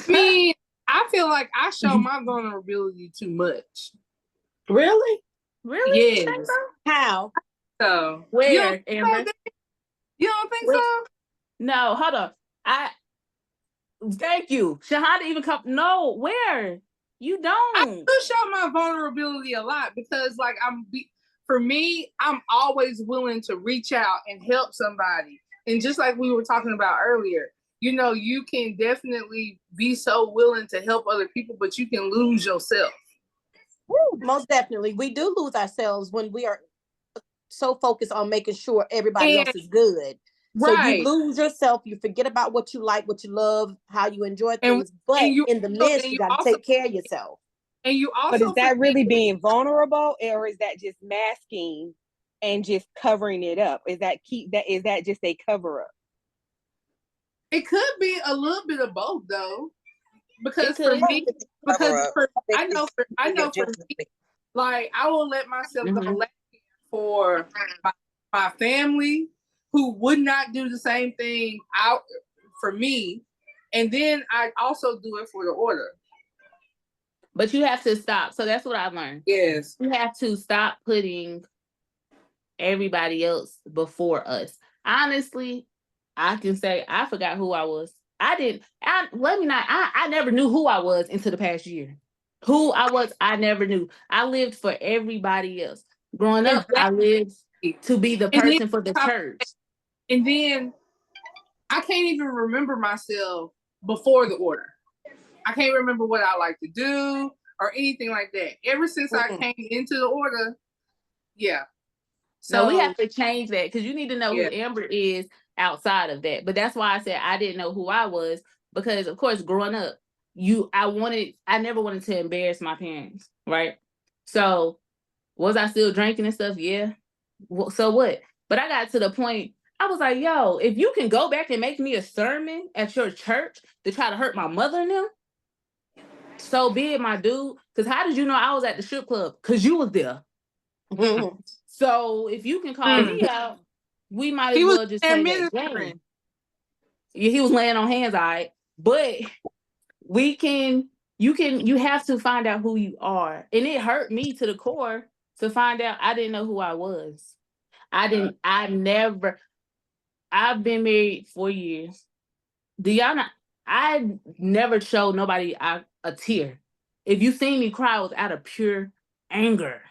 Me, I feel like I show my vulnerability too much. Really? Really? Yes. How? So where, Amber? You don't think so? No, hold on. Thank you. Shahada even come. No, where? You don't. I do show my vulnerability a lot, because like for me, I'm always willing to reach out and help somebody. And just like we were talking about earlier, you can definitely be so willing to help other people, but you can lose yourself. Woo, most definitely. We do lose ourselves when we are so focused on making sure everybody else is good. So you lose yourself, you forget about what you like, what you love, how you enjoy things, but in the midst, you got to take care of yourself. And you also, but is that really being vulnerable, or is that just masking and just covering it up? Is that just a cover up? It could be a little bit of both, though, because for me, I know for me, like I will let myself go for my family, who would not do the same thing out for me, and then I also do it for the order. But you have to stop. So that's what I learned. Yes. You have to stop putting everybody else before us. Honestly, I can say I forgot who I was. I never knew who I was until the past year. Who I was, I never knew. I lived for everybody else. Growing up, I lived to be the person for the church. And then I can't even remember myself before the order. I can't remember what I like to do or anything like that. Ever since I came into the order, So we have to change that, because you need to know who Amber is outside of that. But that's why I said I didn't know who I was, because of course, growing up, I never wanted to embarrass my parents, right? So was I still drinking and stuff? Yeah. So what? But I got to the point, I was like, yo, if you can go back and make me a sermon at your church to try to hurt my mother and them, so be it, my dude. Because how did you know I was at the strip club? Because you was there. So if you can call me out, we might as well just play that game. Yeah, he was laying on hands, all right. But you have to find out who you are. And it hurt me to the core to find out I didn't know who I was. I've been married 4 years. Do y'all not? I never showed nobody a tear. If you seen me cry, it was out of pure anger.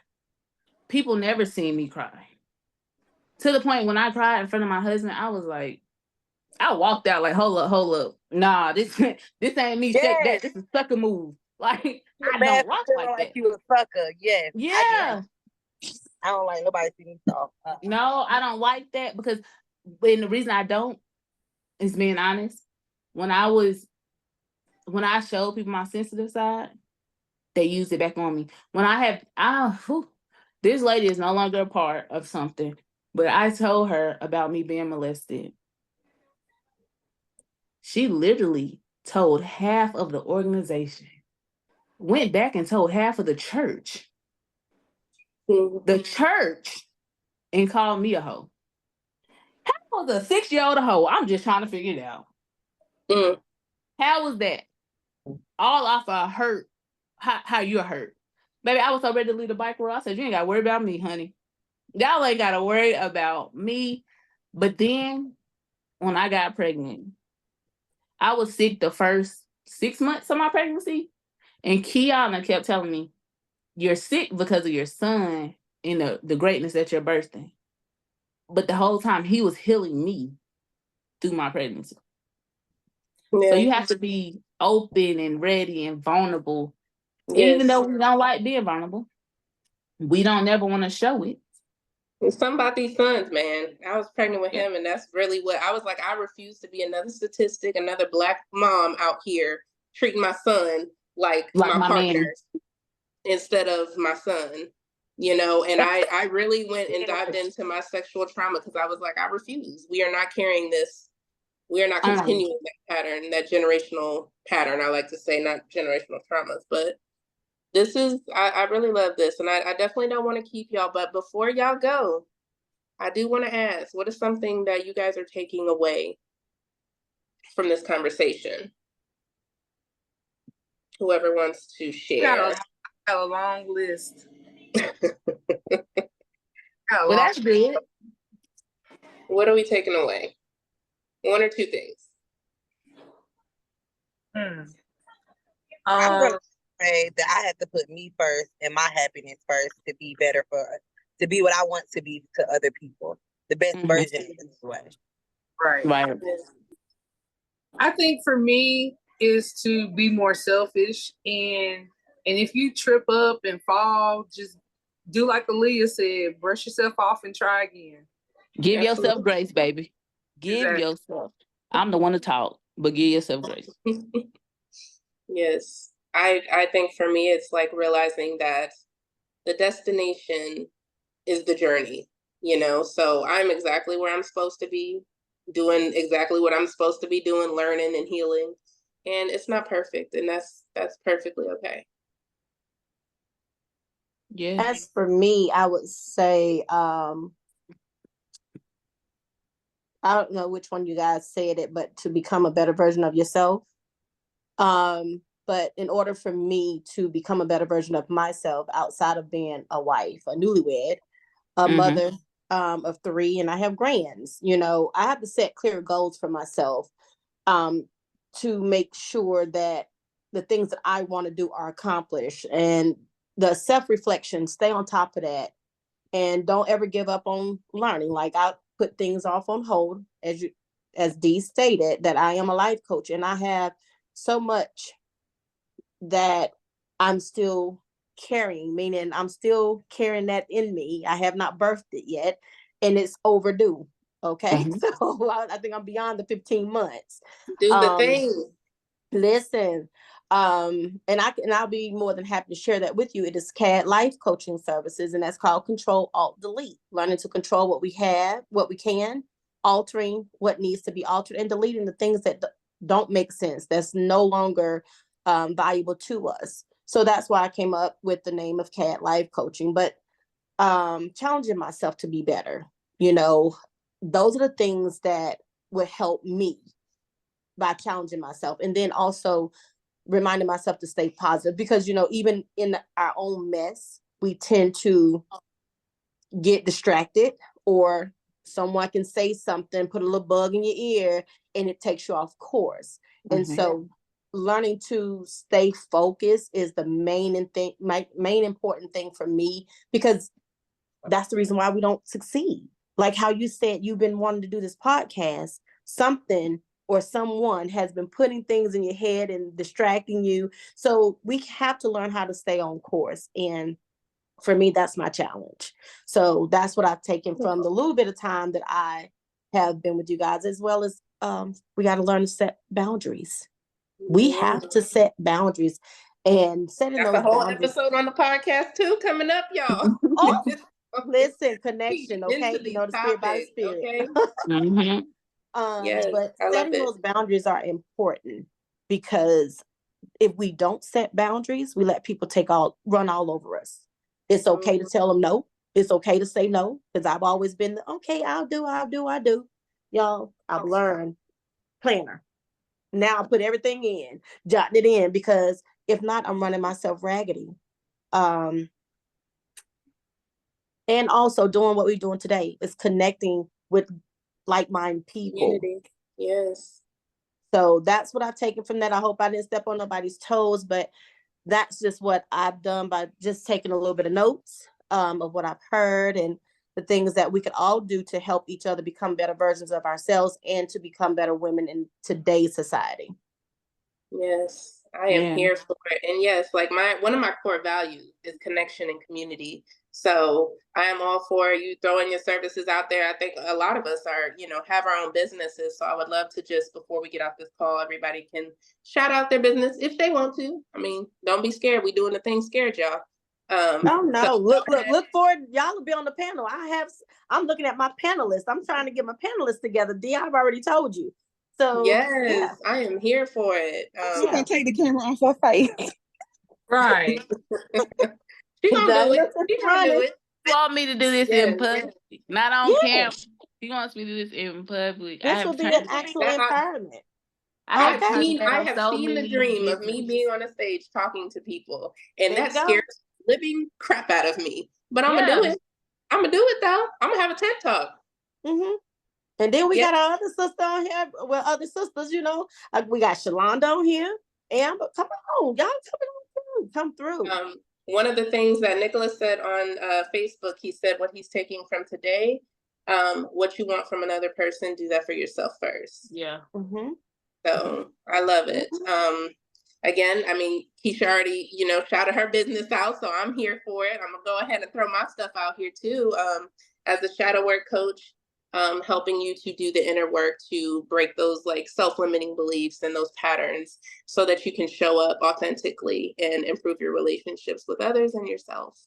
People never seen me cry. To the point when I cried in front of my husband, I was like, I walked out like, hold up. Nah, this ain't me. Shake that. This is sucker move. Like, I don't rock like that. You a sucker, yes. Yeah. I don't like nobody see me talk. No, I don't like that, because and the reason I don't is being honest. when I showed people my sensitive side, they used it back on me. This lady is no longer a part of something, but I told her about me being molested. She literally told half of the organization, went back and told half of the church. The church, and called me a hoe. How was a 6-year-old a hoe? I'm just trying to figure it out. How was that? All off of hurt, how you're hurt. Baby, I was so ready to leave the bike road. I said, you ain't got to worry about me, honey. Y'all ain't got to worry about me. But then, when I got pregnant, I was sick the first 6 months of my pregnancy. And Kiana kept telling me, you're sick because of your son and the greatness that you're birthing. But the whole time, he was healing me through my pregnancy. Yeah. So you have to be open and ready and vulnerable. Yes. Even though we don't like being vulnerable, we don't never want to show it. It's something about these sons, man. I was pregnant with him, and that's really what I was like. I refuse to be another statistic, another Black mom out here treating my son like my partners instead of my son, you know. And I really went and dived into my sexual trauma because I was like, I refuse. We are not carrying this. We are not continuing that pattern, that generational pattern. I like to say, not generational traumas, but this is, I really love this. And I definitely don't want to keep y'all, but before y'all go, I do want to ask, what is something that you guys are taking away from this conversation? Whoever wants to share. I got a long list. Well, that's good. What are we taking away? One or two things. I'm going to say that I have to put me first and my happiness first to be better to be what I want to be to other people. The best version of this way. Right. I think for me is to be more selfish, and if you trip up and fall, just do like Aaliyah said, brush yourself off and try again. Give yourself grace, baby. Give yourself. I'm the one to talk, but give yourself grace. Yes. I think for me, it's like realizing that the destination is the journey, you know? So I'm exactly where I'm supposed to be, doing exactly what I'm supposed to be doing, learning and healing. And it's not perfect, and that's perfectly okay. Yeah. As for me, I would say, I don't know which one you guys said it, but to become a better version of yourself. But in order for me to become a better version of myself outside of being a wife, a newlywed, a mother of 3, and I have grands, you know, I have to set clear goals for myself to make sure that the things that I want to do are accomplished, and the self-reflection, stay on top of that, and don't ever give up on learning. Like, I put things off on hold, as Dee stated, that I am a life coach, and I have so much that I'm still carrying, meaning I'm still carrying that in me. I have not birthed it yet, and it's overdue. Okay. So I think I'm beyond the 15 months. Do the thing. Listen, and I'll be more than happy to share that with you. It is CAD Life Coaching Services, and that's called Control Alt Delete. Learning to control what we have, what we can, altering what needs to be altered, and deleting the things that don't make sense, that's no longer valuable to us. So that's why I came up with the name of CAD Life Coaching. But challenging myself to be better, you know, those are the things that would help me by challenging myself. And then also reminding myself to stay positive, because, you know, even in our own mess, we tend to get distracted, or someone can say something, put a little bug in your ear, and it takes you off course. And so learning to stay focused is the main important thing for me, because that's the reason why we don't succeed. Like how you said, you've been wanting to do this podcast, something or someone has been putting things in your head and distracting you. So we have to learn how to stay on course. And for me, that's my challenge. So that's what I've taken from the little bit of time that I have been with you guys, as well as we got to learn to set boundaries. We have to set boundaries, and setting That's those a whole boundaries. episode on the podcast too coming up, y'all. Oh, listen, connection, okay? Into You know, the spirit by the topics, spirit. okay? Yes, But I love setting it. those boundaries are important, because if we don't set boundaries, we let people run all over us. It's okay to tell them no. It's okay to say no, because I've always been okay, I'll do. Y'all, I've learned planner. Now I put everything in, jotting it in, because if not, I'm running myself raggedy. And also doing what we're doing today is connecting with like-minded people. Community. Yes. So that's what I've taken from that. I hope I didn't step on nobody's toes, but that's just what I've done by just taking a little bit of notes of what I've heard, and the things that we could all do to help each other become better versions of ourselves and to become better women in today's society. Yes, I am here for it. And yes, like one of my core values is connection and community. So I am all for you throwing your services out there. I think a lot of us are, have our own businesses. So I would love to just, before we get off this call, everybody can shout out their business if they want to. I mean, don't be scared. We doing the thing scared, y'all. Oh no! So look forward. Y'all will be on the panel. I'm looking at my panelists. I'm trying to get my panelists together. D, I've already told you. So yes, I am here for it. She's gonna take the camera off her face. Right. She's gonna do it. She's gonna do it. You want me to do this in public, not on camera. She wants me to do this in public. This will be an actual empowerment. I have seen the dream of me being on a stage talking to people, and that scares the living crap out of me. But I'm gonna do it. I'm gonna do it though. I'm gonna have a TED Talk. And then we got our other sister on here. Well, other sisters, we got Shalonda on here. Amber, come on, y'all, come through. One of the things that Nicholas said on Facebook, he said what he's taking from today. What you want from another person, do that for yourself first. Yeah. So I love it. Again, I mean, Keisha already, shouted her business out, so I'm here for it. I'm gonna go ahead and throw my stuff out here too. As a shadow work coach, helping you to do the inner work to break those like self-limiting beliefs and those patterns so that you can show up authentically and improve your relationships with others and yourself.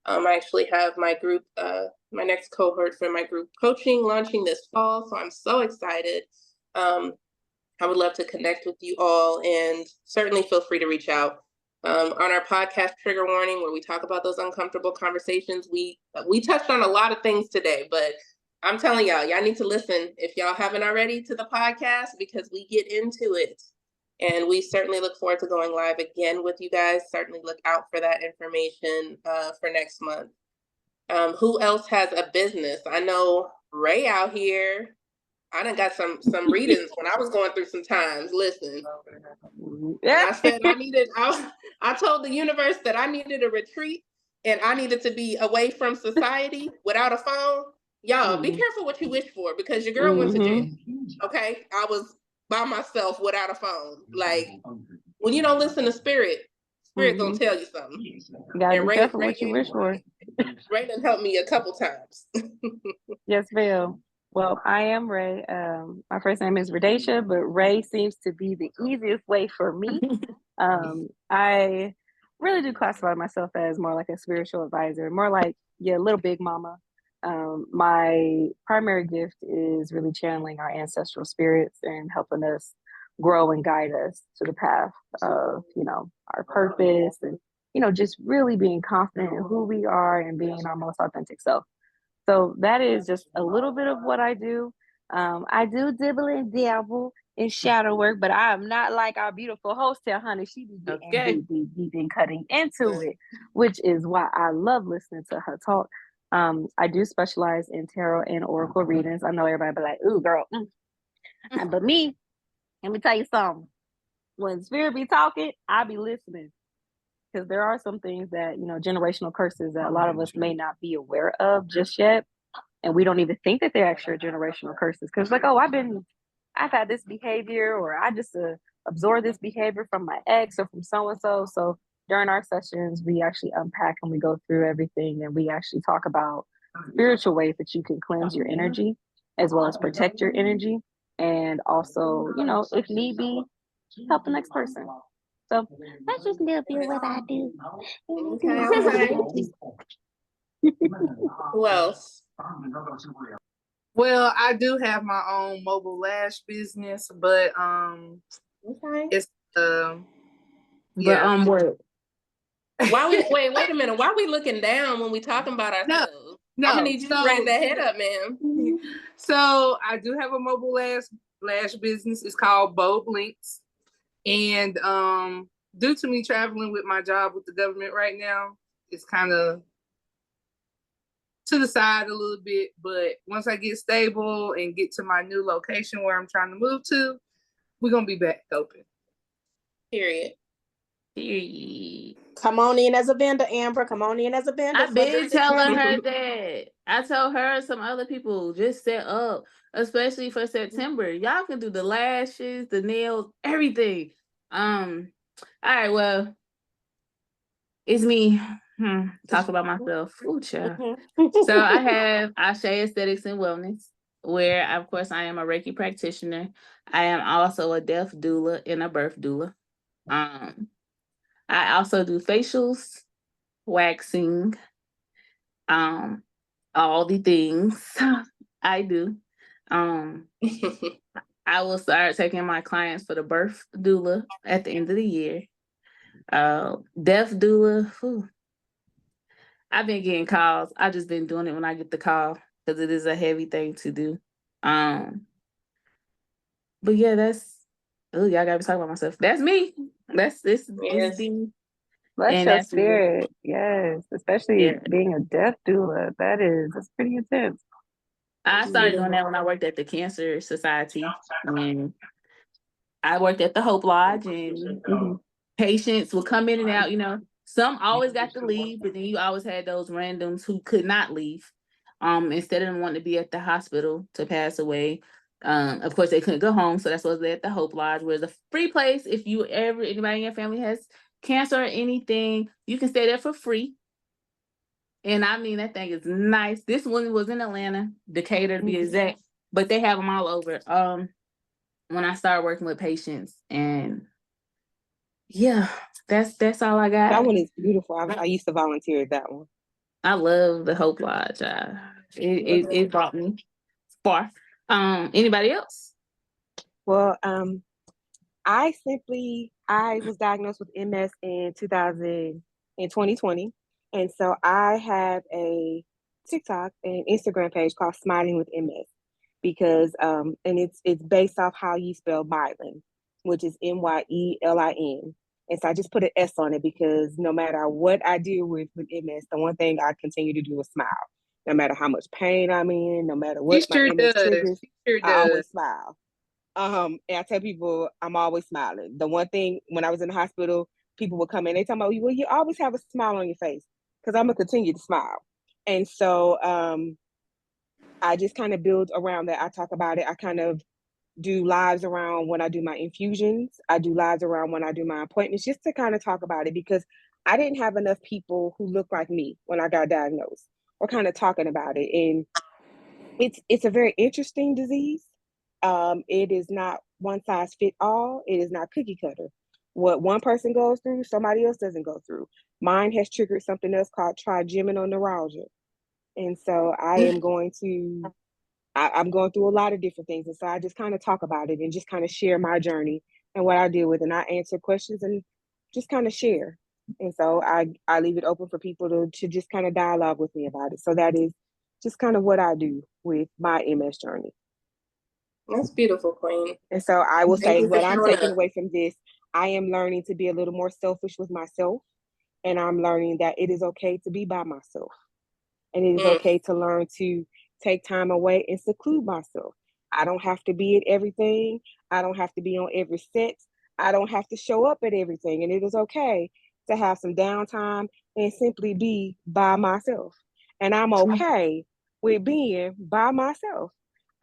I actually have my group, my next cohort for my group coaching launching this fall, so I'm so excited. I would love to connect with you all, and certainly feel free to reach out. On our podcast Trigger Warning, where we talk about those uncomfortable conversations, we touched on a lot of things today, but I'm telling y'all need to listen if y'all haven't already to the podcast, because we get into it. And we certainly look forward to going live again with you guys. Certainly look out for that information for next month. Who else has a business? I know Ray out here. I done got some readings when I was going through some times. Listen, I said I told the universe that I needed a retreat and I needed to be away from society without a phone. Y'all, be careful what you wish for, because your girl went to jail. Okay, I was by myself without a phone. Like, when you don't listen to spirit gonna tell you something. You gotta be careful what you wish for. Ray done helped me a couple times. Yes, Bill. Well, I am Ray. My first name is Radesha, but Ray seems to be the easiest way for me. I really do classify myself as more like a spiritual advisor, more like little big mama. My primary gift is really channeling our ancestral spirits and helping us grow and guide us to the path of, our purpose, and, just really being confident in who we are and being our most authentic self. So that is just a little bit of what I do. I do dibble and dabble in shadow work, but I am not like our beautiful host here, honey. She be getting deep and cutting into it, which is why I love listening to her talk. I do specialize in tarot and oracle readings. I know everybody be like, ooh, girl. But me, let me tell you something. When spirit be talking, I be listening. Because there are some things that, generational curses that a lot of us may not be aware of just yet. And we don't even think that they're actual generational curses. Because like, I've had this behavior, or I just absorbed this behavior from my ex or from so-and-so. So during our sessions, we actually unpack and we go through everything. And we actually talk about spiritual ways that you can cleanse your energy as well as protect your energy. and also, you know, if need be, help the next person. So that's just a little bit what I do. Okay. Who else? Well, I do have my own mobile lash business, but Okay. it's But yeah. what? Why we wait a minute. Why are we looking down when we talking about ourselves? I'm gonna need you to raise that head up, ma'am. So I do have a mobile lash business. It's called Bold Links. And due to me traveling with my job with the government right now, it's kind of to the side a little bit. But once I get stable and get to my new location where I'm trying to move to, we're gonna be back open. Period. Come on in as a vendor, Amber. Come on in as a vendor. I've been telling her that. I told her and some other people just set up, especially for September. Y'all can do the lashes, the nails, everything. All right, well, it's me. Talk about myself. Ooh, child. So I have Lashaye Aesthetics and Wellness, where of course I am a Reiki practitioner. I am also a death doula and a birth doula. I also do facials, waxing, all the things I do. I will start taking my clients for the birth doula at the end of the year. Death doula, I've been getting calls. I just been doing it when I get the call because it is a heavy thing to do. But yeah, y'all gotta be talking about myself. That's me. That's this Yes. is the Bless and your that's me. spirit. Yes. Especially being a death doula. That's pretty intense. I started doing that when I worked at the Cancer Society, and I worked at the Hope Lodge, and patients would come in and out. You know, some always got to leave, but then you always had those randoms who could not leave. Instead of them wanting to be at the hospital to pass away, of course they couldn't go home, so that's why they at the Hope Lodge, where it's a free place. If anybody in your family has cancer or anything, you can stay there for free. And I mean, that thing is nice. This one was in Atlanta, Decatur to be exact, but they have them all over. When I started working with patients, and yeah, that's all I got. That one is beautiful. I used to volunteer at that one. I love the Hope Lodge. It brought me far. Anybody else? Well, I was diagnosed with MS in 2020. And so I have a TikTok and Instagram page called Smiling with MS because and it's based off how you spell Myelin, which is Myelin. And so I just put an S on it because no matter what I deal with MS, the one thing I continue to do is smile. No matter how much pain I'm in, no matter what my MS triggers, I always smile. And I tell people I'm always smiling. The one thing when I was in the hospital, people would come in, they tell me, well, you always have a smile on your face because I'm gonna continue to smile. And so I just kind of build around that. I talk about it. I kind of do lives around when I do my infusions. I do lives around when I do my appointments, just to kind of talk about it because I didn't have enough people who look like me when I got diagnosed or kind of talking about it. And it's a very interesting disease. It is not one size fit all. It is not cookie cutter. What one person goes through, somebody else doesn't go through. Mine has triggered something else called trigeminal neuralgia. And so I'm going through a lot of different things. And so I just kind of talk about it and just kind of share my journey and what I deal with. And I answer questions and just kind of share. And so I leave it open for people to just kind of dialogue with me about it. So that is just kind of what I do with my MS journey. That's beautiful, Queen. And so I will say what I'm taking away from this, I am learning to be a little more selfish with myself. And I'm learning that it is okay to be by myself. And it is okay to learn to take time away and seclude myself. I don't have to be at everything. I don't have to be on every set. I don't have to show up at everything. And it is okay to have some downtime and simply be by myself. And I'm okay with being by myself.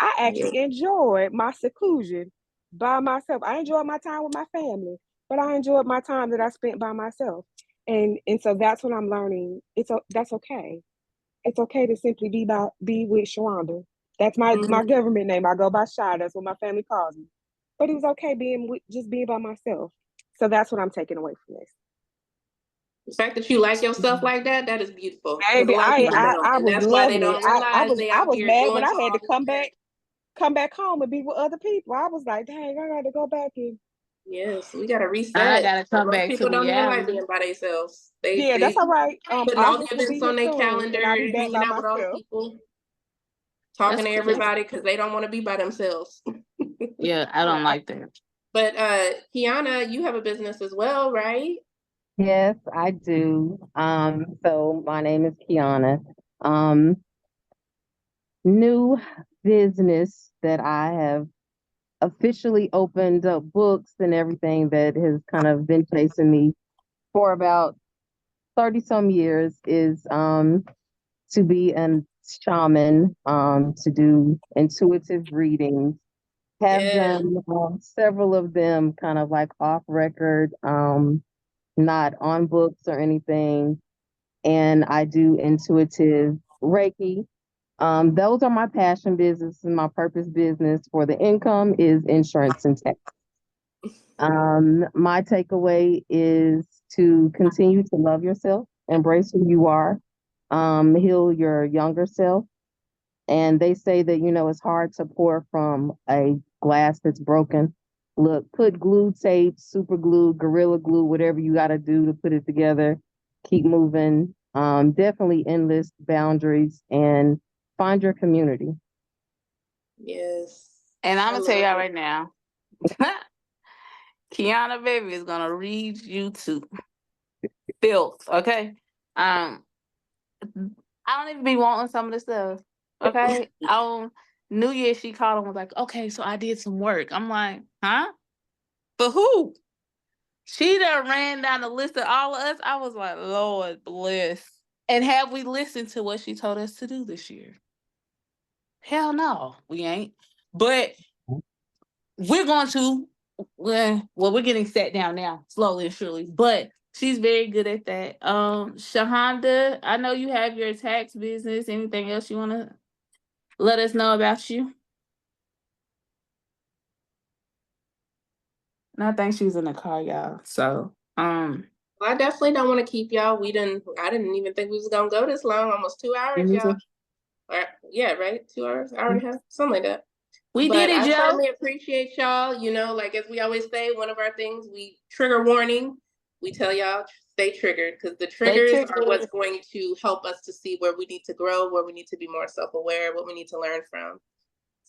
I actually enjoyed my seclusion by myself. I enjoyed my time with my family, but I enjoyed my time that I spent by myself. And so that's what I'm learning. That's okay. It's okay to simply be with Sharonda That's my government name. I go by Shy. That's what my family calls me. But it was okay just being by myself. So that's what I'm taking away from this. The fact that you like yourself like that, that is beautiful. Baby, A lot of people don't, I and was that's why they loving it. don't realize they I out was here mad doing when I had all to this come back home and be with other people. I was like, dang, I got to go back and Yes, we gotta I reset. gotta But come most back to people don't even like reality. being by themselves. They yeah, that's all right. putting all the August will be events here on their soon, calendar, and I'll be back hanging by out with all the myself. people, That's talking to cool. everybody because they don't want to be by themselves. Yeah, I don't like that. But Kiana, you have a business as well, right? Yes, I do. So my name is Kiana. New business that I have officially opened up books and everything that has kind of been chasing me for about 30 some years is to be a shaman, to do intuitive readings. Have Yeah. done several of them kind of like off record, not on books or anything. And I do intuitive Reiki. Those are my passion business and my purpose business for the income is insurance and tech. My takeaway is to continue to love yourself, embrace who you are, heal your younger self. And they say that, it's hard to pour from a glass that's broken. Look, put glue tape, super glue, gorilla glue, whatever you got to do to put it together. Keep moving. Definitely enlist boundaries and find your community. Yes. And I'm I gonna tell love y'all it. right now, Kiana baby is gonna read you to filth. Okay. I don't even be wanting some of this stuff. Okay. On New Year, she called and was like, okay, so I did some work. I'm like, huh? For who? She done ran down the list of all of us. I was like, Lord bless. And have we listened to what she told us to do this year? Hell no, we ain't. But we're going to, well, we're getting set down now, slowly and surely. But she's very good at that. Shahonda, I know you have your tax business. Anything else you want to let us know about you? And I think she was in the car, y'all. So, Well, I definitely don't want to keep y'all. I didn't even think we was gonna go this long, almost 2 hours, y'all. Yeah, right? 2 hours, hour and a half, something like that. we But did it, I Joe. certainly appreciate y'all. Like as we always say, one of our things, we trigger warning. We tell y'all stay triggered because the triggers are what's going to help us to see where we need to grow, where we need to be more self-aware, what we need to learn from.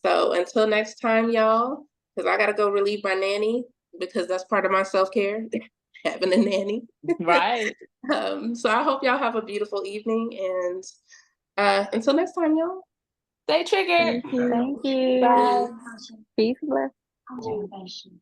So until next time, y'all, because I gotta go relieve my nanny because that's part of my self-care, having a nanny. Right. So I hope y'all have a beautiful evening and until next time, y'all. Stay triggered. Thank you. Bye. Peace and blessings.